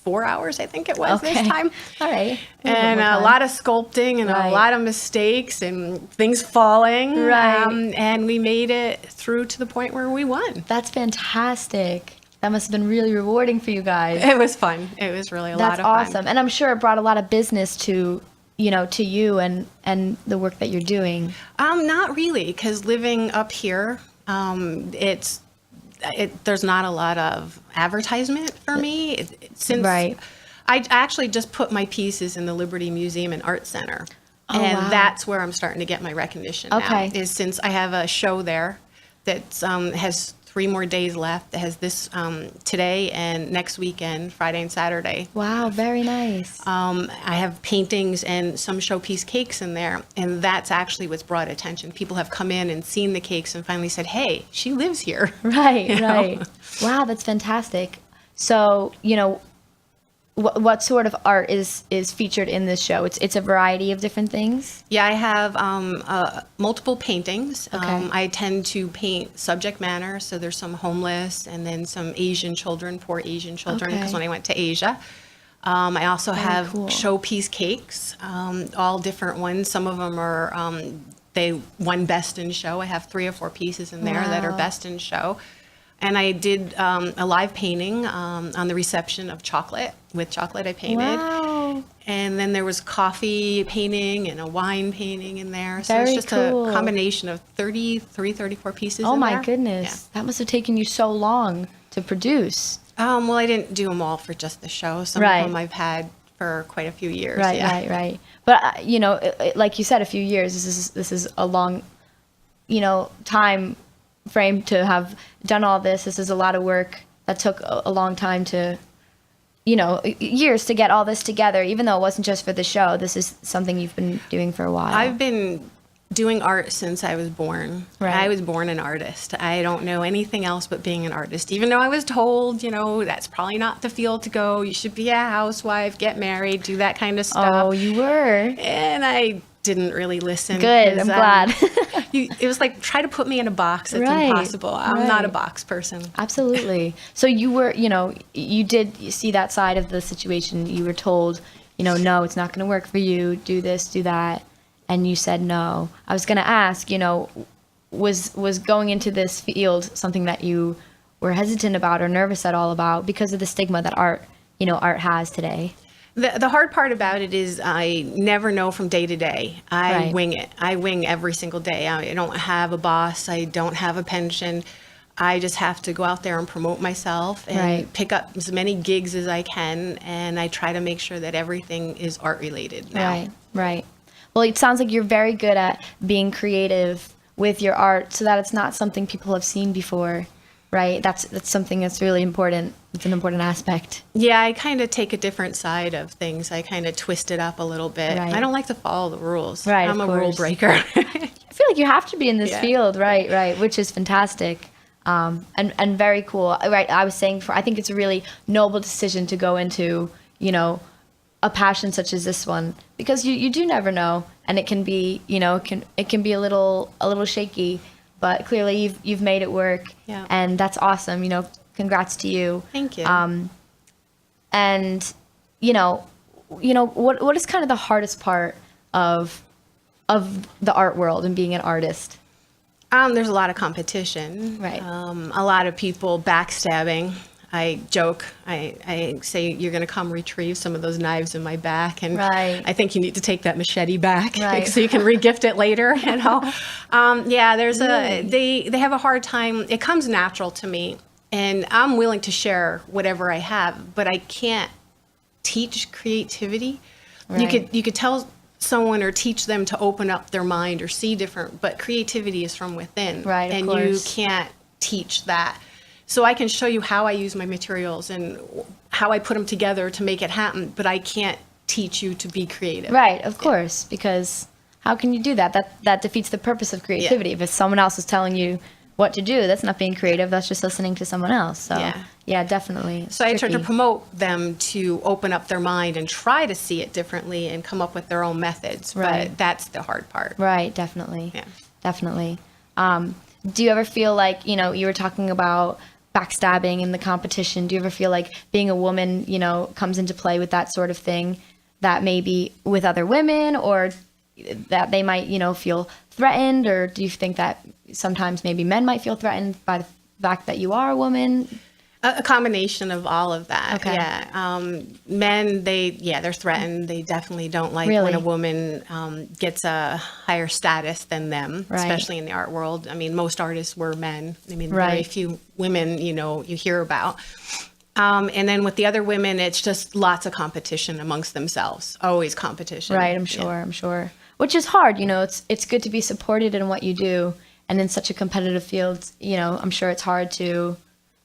Speaker 15: 4 hours, I think it was this time.
Speaker 2: All right.
Speaker 15: And a lot of sculpting and a lot of mistakes and things falling.
Speaker 2: Right.
Speaker 15: And we made it through to the point where we won.
Speaker 2: That's fantastic. That must have been really rewarding for you guys.
Speaker 15: It was fun. It was really a lot of fun.
Speaker 2: That's awesome. And I'm sure it brought a lot of business to you and the work that you're doing.
Speaker 15: Not really, because living up here, there's not a lot of advertisement for me. Since I actually just put my pieces in the Liberty Museum and Art Center.
Speaker 2: Oh,
Speaker 15: and
Speaker 2: wow.
Speaker 15: that's where I'm starting to get my recognition
Speaker 2: Okay.
Speaker 15: now, is since I have a show there that has 3 more days left. It has this today and next weekend, Friday and Saturday.
Speaker 2: Wow, very nice.
Speaker 15: I have paintings and some showpiece cakes in there, and that's actually what's brought attention. People have come in and seen the cakes and finally said, hey, she lives here.
Speaker 2: Right,
Speaker 15: You know?
Speaker 2: right. Wow, that's fantastic. So, what sort of art is featured in this show? It's a variety of different things?
Speaker 15: Yeah, I have multiple paintings.
Speaker 2: Okay.
Speaker 15: I tend to paint subject matter, so there's some homeless and then some Asian children, poor Asian children, because
Speaker 2: Okay.
Speaker 15: when I went to Asia. I also
Speaker 2: Very
Speaker 15: have
Speaker 2: cool.
Speaker 15: showpiece cakes, all different ones. Some of them are, they won Best in Show. I have 3 or 4 pieces in there that are
Speaker 2: Wow.
Speaker 15: Best in Show. And I did a live painting on the reception of chocolate. With chocolate, I painted.
Speaker 2: Wow.
Speaker 15: And then there was coffee painting and a wine painting in there. So
Speaker 2: Very
Speaker 15: it's just
Speaker 2: cool.
Speaker 15: a combination of 33, 34 pieces
Speaker 2: Oh
Speaker 15: in
Speaker 2: my
Speaker 15: there.
Speaker 2: goodness. That must have taken you so long to produce.
Speaker 15: Well, I didn't do them all for just the show. Some
Speaker 2: Right.
Speaker 15: of them I've had for quite a few years.
Speaker 2: Right,
Speaker 15: yeah.
Speaker 2: right. But like you said, a few years. This is a long, time frame to have done all this. This is a lot of work that took a long time to, years to get all this together. Even though it wasn't just for the show, this is something you've been doing for a while.
Speaker 15: I've been doing art since I was born.
Speaker 2: Right.
Speaker 15: I was born an artist. I don't know anything else but being an artist, even though I was told, that's probably not the field to go. You should be a housewife, get married, do that kind of stuff.
Speaker 2: Oh, you were.
Speaker 15: And I didn't really listen.
Speaker 2: Good,
Speaker 15: 'cause,
Speaker 2: I'm glad.
Speaker 15: it was like, try to put me in a box. It's
Speaker 2: Right,
Speaker 15: impossible. I'm not a
Speaker 2: right.
Speaker 15: box person.
Speaker 2: Absolutely. So you were, you did see that side of the situation. You were told, no, it's not going to work for you. Do this, do that. And you said no. I was going to ask, was going into this field something that you were hesitant about or nervous at all about because of the stigma that art has today?
Speaker 15: The hard part about it is I never know from day to day. I
Speaker 2: Right.
Speaker 15: wing it. I wing every single day. I don't have a boss. I don't have a pension. I just have to go out there and promote myself and
Speaker 2: Right.
Speaker 15: pick up as many gigs as I can. And I try to make sure that everything is art related now.
Speaker 2: Right, right. Well, it sounds like you're very good at being creative with your art so that it's not something people have seen before, right? That's something that's really important. It's an important aspect.
Speaker 15: Yeah, I kind of take a different side of things. I kind of twist it up a little bit.
Speaker 2: Right.
Speaker 15: I don't like to follow the rules.
Speaker 2: Right,
Speaker 15: I'm
Speaker 2: of
Speaker 15: a rule
Speaker 2: course.
Speaker 15: breaker.
Speaker 2: I feel like you have to be in this
Speaker 15: Yeah.
Speaker 2: field, right, which is fantastic. And very cool. Right, I was saying I think it's a really noble decision to go into, a passion such as this one, because you do never know, and it can be, it can be a little shaky, but clearly you've made it work.
Speaker 15: Yeah.
Speaker 2: And that's awesome. Congrats to you.
Speaker 15: Thank you.
Speaker 2: And what is kind of the hardest part of the art world and being an artist?
Speaker 15: There's a lot of competition.
Speaker 2: Right.
Speaker 15: A lot of people backstabbing. I joke. I say, you're going to come retrieve some of those knives in my back, and
Speaker 2: Right.
Speaker 15: I think you need to take that machete back
Speaker 2: Right.
Speaker 15: so you can regift it later. Yeah. There's they have a hard time. It comes natural to me, and I'm willing to share whatever I have, but I can't teach creativity.
Speaker 2: Right.
Speaker 15: You could tell someone or teach them to open up their mind or see different, but creativity is from within.
Speaker 2: Right, of
Speaker 15: and
Speaker 2: course.
Speaker 15: you can't teach that. So I can show you how I use my materials and how I put them together to make it happen, but I can't teach you to be creative.
Speaker 2: Right, of course, because how can you do that? That defeats the purpose of creativity. If it's someone else is telling you what to do, that's not being creative. That's just listening to someone else. So yeah, definitely. It's
Speaker 15: So I try to
Speaker 2: tricky.
Speaker 15: promote them to open up their mind and try to see it differently and come up with their own methods.
Speaker 2: Right.
Speaker 15: But that's the hard part.
Speaker 2: Right, definitely.
Speaker 15: Yeah.
Speaker 2: Definitely. Do you ever feel like, you were talking about backstabbing in the competition. Do you ever feel like being a woman, comes into play with that sort of thing, that maybe with other women, or that they might, feel threatened? Or do you think that sometimes maybe men might feel threatened by the fact that you are a woman?
Speaker 15: A combination of all of that.
Speaker 2: Okay.
Speaker 15: Yeah. Men, they're threatened. They definitely don't like
Speaker 2: Really?
Speaker 15: when a woman gets a higher status than them,
Speaker 2: Right.
Speaker 15: especially in the art world. I mean, most artists were men. I mean,
Speaker 2: Right.
Speaker 15: very few women, you hear about. And then with the other women, it's just lots of competition amongst themselves. Always competition.
Speaker 2: Right, I'm sure. Which is hard, it's good to be supported in what you do. And in such a competitive field, I'm sure it's hard to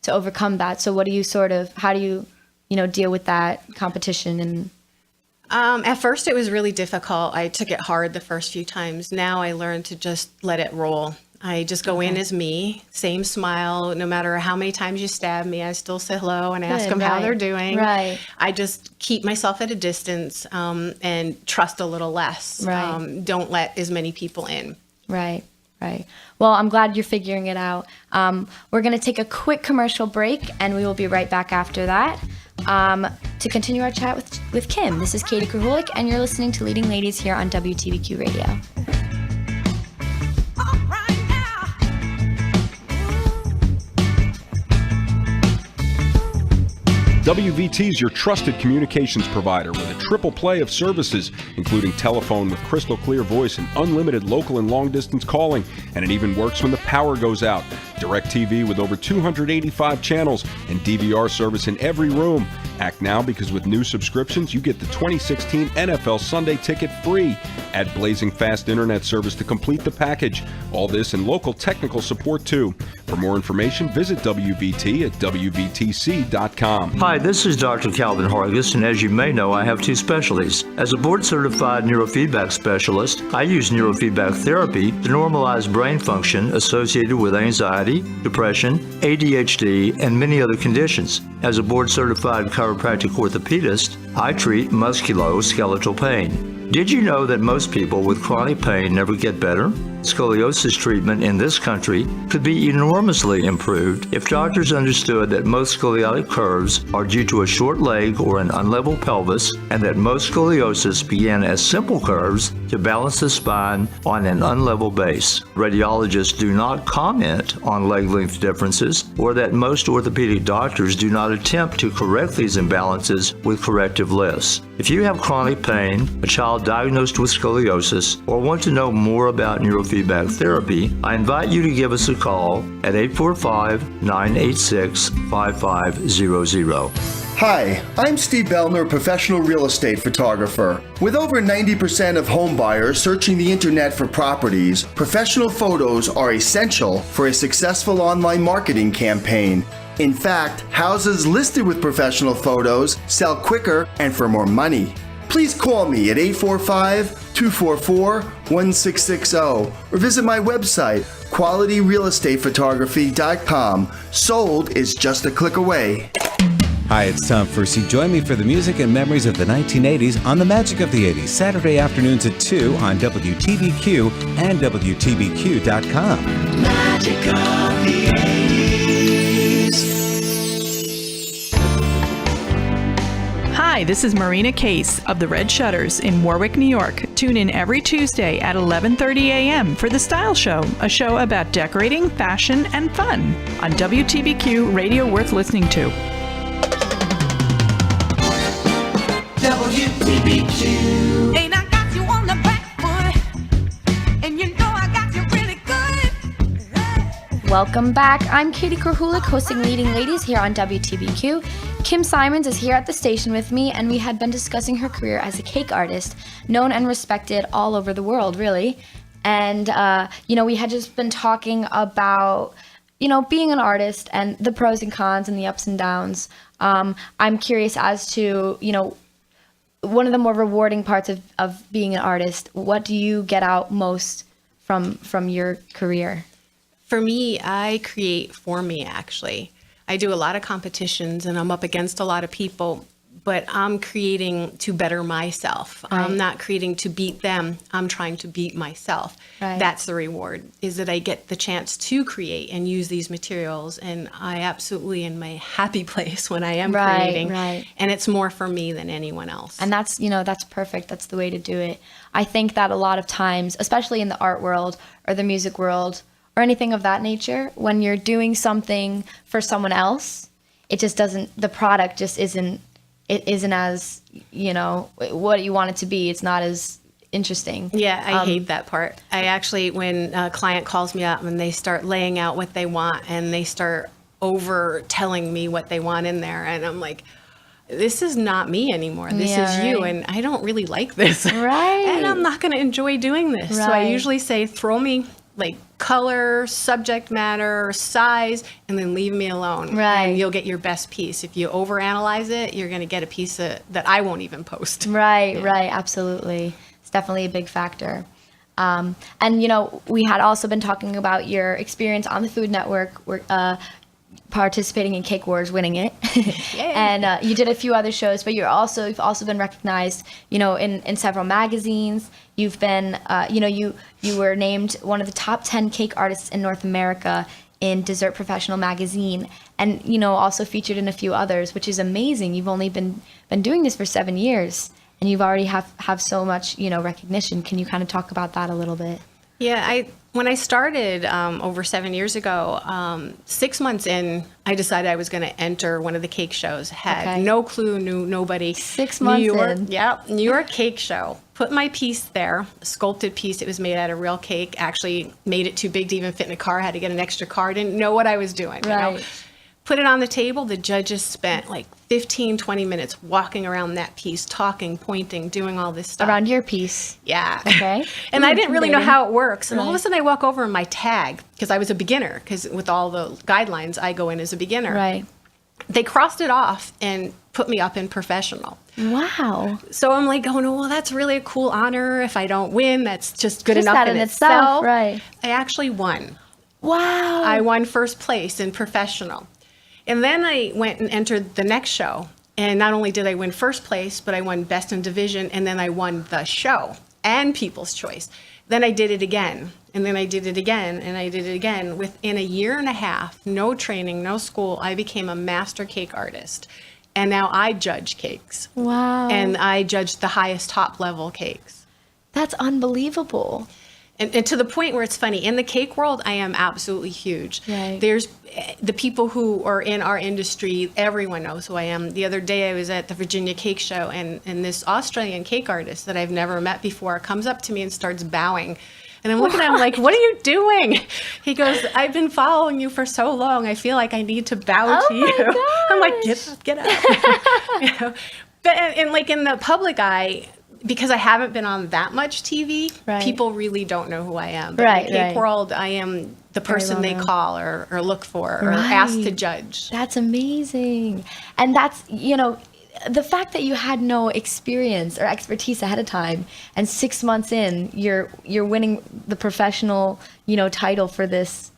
Speaker 2: overcome that. So how do you, deal with that competition? And
Speaker 15: at first it was really difficult. I took it hard the first few times. Now I learned to just let it roll. I just go in as me, same smile. No matter how many times you stab me, I still say hello and ask them how they're doing.
Speaker 2: Right.
Speaker 15: I just keep myself at a distance and trust a little less.
Speaker 2: Right.
Speaker 15: Don't let as many people in.
Speaker 2: Right. Well, I'm glad you're figuring it out. We're going to take a quick commercial break, and we will be right back after that to continue our chat with Kim. This is Katie Krahulik, and you're listening to Leading Ladies here on WTBQ Radio.
Speaker 16: WVT is your trusted communications provider with a triple play of services, including telephone with crystal clear voice and unlimited local and long-distance calling, and it even works when the power goes out. DirecTV with over 285 channels and DVR service in every room. Act now, because with new subscriptions, you get the 2016 NFL Sunday Ticket free. Add blazing fast internet service to complete the package. All this and local technical support too. For more information, visit WVT at WVTC.com.
Speaker 17: Hi, this is Dr. Calvin Hargis, and as you may know, I have two specialties. As a board-certified neurofeedback specialist, I use neurofeedback therapy to normalize brain function associated with anxiety, depression, ADHD, and many other conditions. As a board-certified chiropractic orthopedist, I treat musculoskeletal pain. Did you know that most people with chronic pain never get better? Scoliosis treatment in this country could be enormously improved if doctors understood that most scoliotic curves are due to a short leg or an unlevel pelvis, and that most scoliosis began as simple curves to balance the spine on an unlevel base. Radiologists do not comment on leg length differences, or that most orthopedic doctors do not attempt to correct these imbalances with corrective lifts. If you have chronic pain, a child diagnosed with scoliosis, or want to know more about neurofeedback therapy, I invite you to give us a call at 845-986-5500.
Speaker 18: Hi, I'm Steve Bellner, professional real estate photographer. With over 90% of home buyers searching the internet for properties, professional photos are essential for a successful online marketing campaign. In fact, houses listed with professional photos sell quicker and for more money. Please call me at 845-244-1660 or visit my website, qualityrealestatephotography.com. Sold is just a click away.
Speaker 19: Hi, it's Tom Fursey. Join me for the music and memories of the 1980s on The Magic of the 80s, Saturday afternoons at 2 on WTBQ and WTBQ.com.
Speaker 1: Magic of the 80s.
Speaker 20: Hi, this is Marina Case of the Red Shutters in Warwick, New York. Tune in every Tuesday at 11:30 a.m. for The Style Show, a show about decorating, fashion, and fun on WTBQ, radio worth listening to.
Speaker 1: WTBQ. Ain't I got you on the back foot, and you know I got you really good.
Speaker 2: Welcome back. I'm Katie Krahulik, hosting Leading Ladies here on WTBQ. Kim Simons is here at the station with me, and we had been discussing her career as a cake artist, known and respected all over the world, really. And, we had just been talking about, being an artist and the pros and cons and the ups and downs. I'm curious as to, one of the more rewarding parts of being an artist. What do you get out most from your career?
Speaker 15: For me, I create for me, actually. I do a lot of competitions and I'm up against a lot of people, but I'm creating to better myself. Right. I'm not creating to beat them. I'm trying to beat myself. Right. That's the reward, is that I get the chance to create and use these materials, and I absolutely in my happy place when I am creating.
Speaker 2: Right.
Speaker 15: And it's more for me than anyone else.
Speaker 2: And that's, that's perfect. That's the way to do it. I think that a lot of times, especially in the art world or the music world, or anything of that nature, when you're doing something for someone else, it just doesn't, the product just isn't as, what you want it to be. It's not as interesting.
Speaker 15: Yeah, I hate that part. I actually, when a client calls me up and they start laying out what they want and they start over telling me what they want in there. And I'm like, this is not me anymore. This is you. And I don't really like this.
Speaker 2: Right.
Speaker 15: And I'm not going to enjoy doing this. So I
Speaker 2: Right.
Speaker 15: usually say, throw me like color, subject matter, size, and then leave me alone.
Speaker 2: Right.
Speaker 15: And you'll get your best piece. If you overanalyze it, you're going to get a piece that I won't even post.
Speaker 2: Right, right, absolutely. It's definitely a big factor. And, you know, we had also been talking about your experience on the Food Network, participating in Cake Wars, winning it. And you did a few other shows, but you've also been recognized, you know, in several magazines. You've been, you know, you were named one of the top 10 cake artists in North America in Dessert Professional magazine, and, you know, also featured in a few others, which is amazing. You've only been doing this for 7 years, and you've already have so much, you know, recognition. Can you kind of talk about that a little bit?
Speaker 15: Yeah, when I started over 7 years ago, 6 months in, I decided I was going to enter one of the cake shows. Had no clue, knew nobody.
Speaker 2: 6 months in.
Speaker 15: Yeah, New York Cake Show. Put my piece there, a sculpted piece. It was made out of real cake. Actually made it too big to even fit in a car. Had to get an extra car. Didn't know what I was doing.
Speaker 2: Right.
Speaker 15: You know? Put it on the table. The judges spent like 15, 20 minutes walking around that piece, talking, pointing, doing all this stuff.
Speaker 2: Around your piece.
Speaker 15: Yeah.
Speaker 2: Okay.
Speaker 15: And I didn't really know how it works. And all of a
Speaker 2: Right.
Speaker 15: sudden I walk over and my tag, because I was a beginner, because with all the guidelines, I go in as a beginner.
Speaker 2: Right.
Speaker 15: They crossed it off and put me up in professional.
Speaker 2: Wow.
Speaker 15: So I'm like going, oh, well, that's really a cool honor. If I don't win, that's just good
Speaker 2: Just
Speaker 15: enough
Speaker 2: that
Speaker 15: in
Speaker 2: in
Speaker 15: itself.
Speaker 2: itself, right.
Speaker 15: I actually won.
Speaker 2: Wow.
Speaker 15: I won first place in professional. And then I went and entered the next show. And not only did I win first place, but I won best in division. And then I won the show and People's Choice. Then I did it again. And then I did it again. And I did it again. Within a year and a half, no training, no school, I became a master cake artist. And now I judge cakes.
Speaker 2: Wow.
Speaker 15: And I judge the highest top level cakes.
Speaker 2: That's unbelievable.
Speaker 15: And to the point where it's funny, in the cake world, I am absolutely huge.
Speaker 2: Right.
Speaker 15: There's the people who are in our industry, everyone knows who I am. The other day I was at the Virginia Cake Show, and this Australian cake artist that I've never met before comes up to me and starts bowing. And I'm looking at him like, what are you doing? He goes, I've been following you for so long. I feel like I need to bow to you.
Speaker 2: Gosh.
Speaker 15: I'm like, get up. You know? But and like in the public eye, because I haven't been on that much TV,
Speaker 2: Right.
Speaker 15: people really don't know who I am. But
Speaker 2: Right,
Speaker 15: in the cake
Speaker 2: right.
Speaker 15: world, I am the person
Speaker 2: well
Speaker 15: they
Speaker 2: known.
Speaker 15: call or look for or
Speaker 2: Right.
Speaker 15: ask to judge.
Speaker 2: That's amazing. And that's, you know, the fact that you had no experience or expertise ahead of time, and 6 months in, you're winning the professional, you know, title for this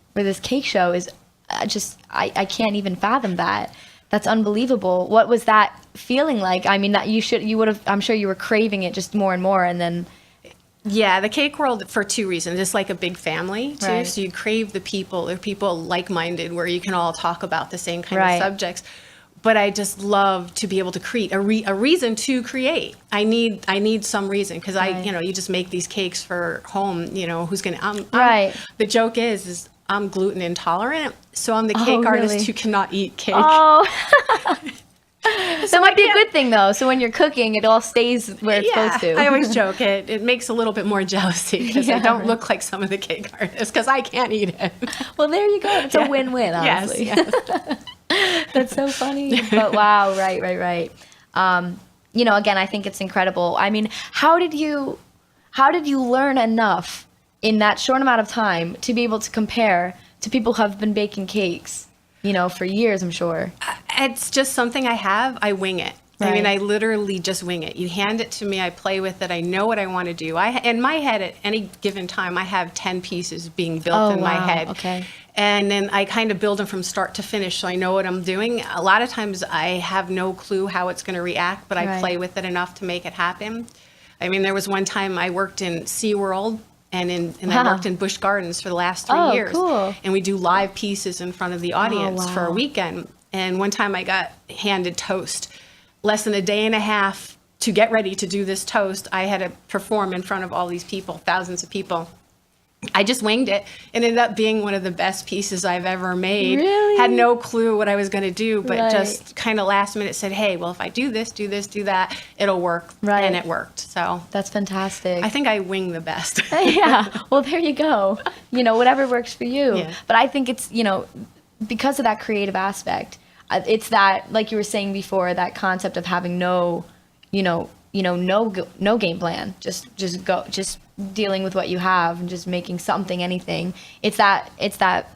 Speaker 2: cake show is just, I can't even fathom that. That's unbelievable. What was that feeling like? I mean, that you would have, I'm sure you were craving it just more and more, and then.
Speaker 15: Yeah, the cake world for two reasons. It's like a big family too.
Speaker 2: Right.
Speaker 15: So you crave the people, or people like-minded, where you can all talk about the same kind
Speaker 2: Right.
Speaker 15: of subjects. But I just love to be able to create a reason to create. I need some reason, because
Speaker 2: Right.
Speaker 15: you just make these cakes for home. You know, who's gonna?
Speaker 2: Right.
Speaker 15: The joke is I'm gluten intolerant, so I'm the
Speaker 2: Oh,
Speaker 15: cake artist
Speaker 2: really?
Speaker 15: who cannot eat cake.
Speaker 2: Oh. That might be a good thing, though. So when you're cooking, it all stays where it's supposed to.
Speaker 15: I always joke it makes a little bit more jealousy, because I
Speaker 2: Yeah,
Speaker 15: don't
Speaker 2: right.
Speaker 15: look like some of the cake artists, because I can't eat it.
Speaker 2: Well, there you go. It's a win-win, honestly.
Speaker 15: Yes.
Speaker 2: That's so funny. But wow, right. You know, again, I think it's incredible. I mean, how did you learn enough in that short amount of time to be able to compare to people who have been baking cakes, you know, for years, I'm sure?
Speaker 15: It's just something I have. I wing it. I mean,
Speaker 2: Right.
Speaker 15: I literally just wing it. You hand it to me, I play with it. I know what I want to do. In my head, at any given time, I have 10 pieces being built in my head.
Speaker 2: Okay.
Speaker 15: And then I kind of build them from start to finish, so I know what I'm doing. A lot of times I have no clue how it's going to react, but I
Speaker 2: Right.
Speaker 15: play with it enough to make it happen. I mean, there was one time I worked in SeaWorld, and I
Speaker 2: Wow.
Speaker 15: worked in Busch Gardens for the last 3
Speaker 2: Oh,
Speaker 15: years.
Speaker 2: cool.
Speaker 15: And we do live pieces in front of the audience for a
Speaker 2: wow.
Speaker 15: weekend. And one time I got handed toast. Less than a day and a half to get ready to do this toast, I had to perform in front of all these people, thousands of people. I just winged it. It ended up being one of the best pieces I've ever made.
Speaker 2: Really?
Speaker 15: Had no clue what I was going to do, but
Speaker 2: Right.
Speaker 15: just kind of last minute said, hey, well, if I do this, do that, it'll work.
Speaker 2: Right.
Speaker 15: And it worked. So
Speaker 2: That's fantastic.
Speaker 15: I think I wing the best.
Speaker 2: Yeah. Well, there you go. You know, whatever works for you.
Speaker 15: Yeah.
Speaker 2: But I think it's, you know, because of that creative aspect, it's that, like you were saying before, that concept of having no game plan, just dealing with what you have and just making something, anything. It's that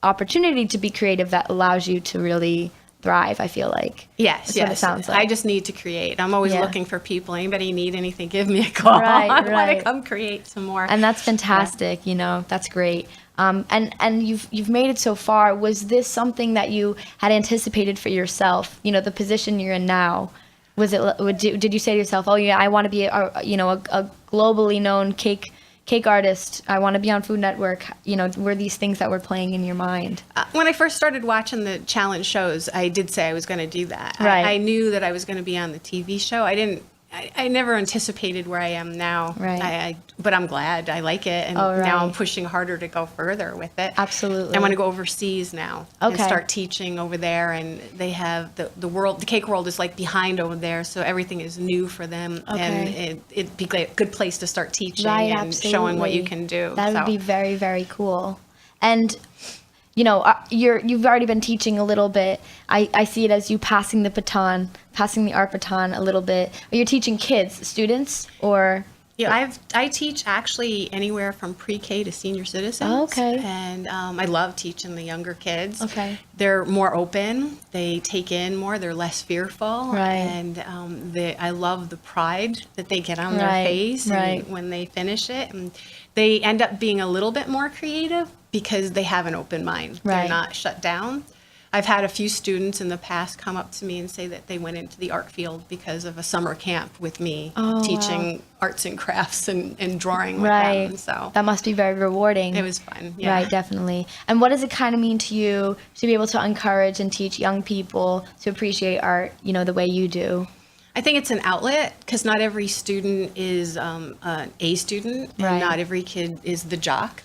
Speaker 2: opportunity to be creative that allows you to really thrive, I feel like.
Speaker 15: Yes,
Speaker 2: That's what it sounds like.
Speaker 15: I just need to create. I'm always looking for people. Anybody need anything, give me a call.
Speaker 2: Right,
Speaker 15: I want
Speaker 2: right.
Speaker 15: to come create some more.
Speaker 2: And that's fantastic, that's great. And you've made it so far. Was this something that you had anticipated for yourself? The position you're in now. Was it? Did you say to yourself, "Oh yeah, I want to be a globally known cake artist. I want to be on Food Network." Were these things that were playing in your mind?
Speaker 15: When I first started watching the challenge shows, I did say I was going to do that.
Speaker 2: Right.
Speaker 15: I knew that I was going to be on the TV show. I never anticipated where I am now.
Speaker 2: Right.
Speaker 15: But I'm glad. I like it, and now I'm pushing harder to go further with it.
Speaker 2: Absolutely.
Speaker 15: I want to go overseas now and start teaching over there. And they have the cake world is like behind over there, so everything is new for them.
Speaker 2: Okay.
Speaker 15: And it'd be a good place to start teaching
Speaker 2: Right,
Speaker 15: and showing what you can do.
Speaker 2: That would be very, very cool. And you've already been teaching a little bit. I see it as you passing the art baton a little bit. Are you teaching kids, students, or?
Speaker 15: Yeah, I teach actually anywhere from pre-K to senior citizens.
Speaker 2: Oh, okay.
Speaker 15: And I love teaching the younger kids.
Speaker 2: Okay.
Speaker 15: They're more open. They take in more. They're less fearful.
Speaker 2: Right.
Speaker 15: And I love the pride that they get on their face when they finish it. And they end up being a little bit more creative because they have an open mind.
Speaker 2: Right.
Speaker 15: They're not shut down. I've had a few students in the past come up to me and say that they went into the art field because of a summer camp with me, teaching arts and crafts and drawing with them. So
Speaker 2: that must be very rewarding.
Speaker 15: It was fun. Yeah.
Speaker 2: Right, definitely. And what does it kind of mean to you to be able to encourage and teach young people to appreciate art, the way you do?
Speaker 15: I think it's an outlet because not every student is an A student, and not every kid is the jock.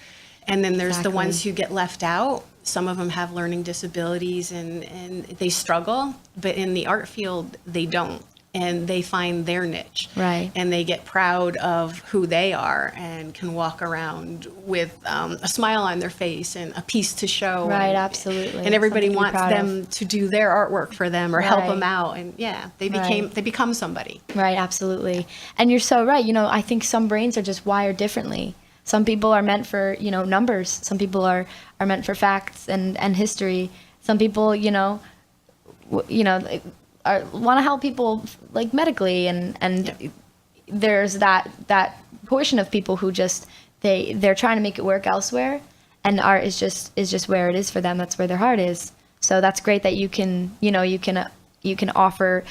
Speaker 15: And then there's the ones who get left out. Some of them have learning disabilities and they struggle, but in the art field, they don't. And they find their niche.
Speaker 2: Right.
Speaker 15: And they get proud of who they are and can walk around with a smile on their face and a piece to show.
Speaker 2: Right, absolutely.
Speaker 15: And everybody
Speaker 2: Something to be
Speaker 15: wants
Speaker 2: proud
Speaker 15: them to do their artwork for them or help them out. And they
Speaker 2: Right.
Speaker 15: become somebody.
Speaker 2: Right, absolutely. And you're so right. I think some brains are just wired differently. Some people are meant for, numbers. Some people are meant for facts and history. Some people, want to help people like medically, and there's that portion of people who just they're trying to make it work elsewhere, and art is just where it is for them. That's where their heart is. So that's great that you can offer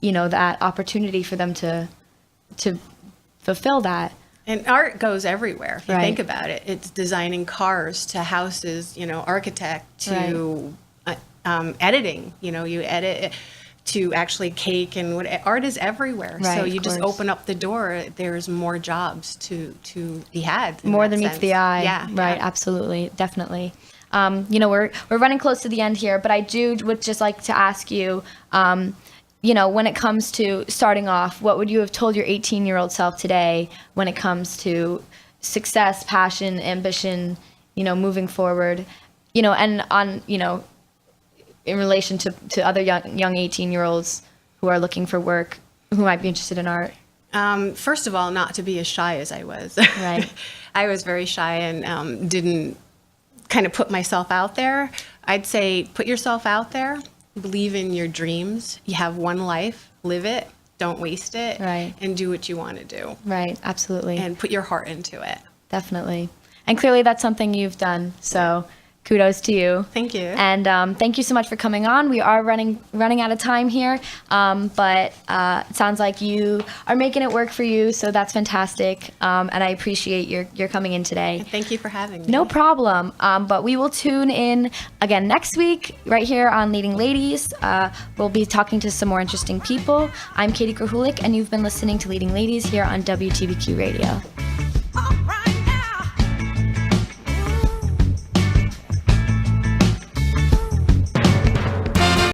Speaker 2: that opportunity for them to fulfill that.
Speaker 15: And art goes everywhere. If you think about it, it's designing cars to houses, architect to editing. You edit to actually cake and art is everywhere.
Speaker 2: Right,
Speaker 15: so you just
Speaker 2: course.
Speaker 15: open up the door. There's more jobs to be had.
Speaker 2: More than meets the eye.
Speaker 15: Yeah.
Speaker 2: Right. Absolutely. Definitely. We're running close to the end here, but I would just like to ask you. When it comes to starting off, what would you have told your 18-year-old self today when it comes to success, passion, ambition, moving forward, and on, in relation to other young 18-year-olds who are looking for work, who might be interested in art?
Speaker 15: First of all, not to be as shy as I was.
Speaker 2: Right.
Speaker 15: I was very shy and didn't kind of put myself out there. I'd say put yourself out there. Believe in your dreams. You have one life. Live it. Don't waste it.
Speaker 2: Right.
Speaker 15: And do what you want to do.
Speaker 2: Right. Absolutely.
Speaker 15: And put your heart into it.
Speaker 2: Definitely. And clearly that's something you've done. So kudos to you.
Speaker 15: Thank you.
Speaker 2: And thank you so much for coming on. We are running out of time here, but it sounds like you are making it work for you, so that's fantastic. And I appreciate your coming in today.
Speaker 15: Thank you for having me.
Speaker 2: No problem. But we will tune in again next week right here on Leading Ladies. We'll be talking to some more interesting people. I'm Katie Krahulik, and you've been listening to Leading Ladies here on WTBQ Radio.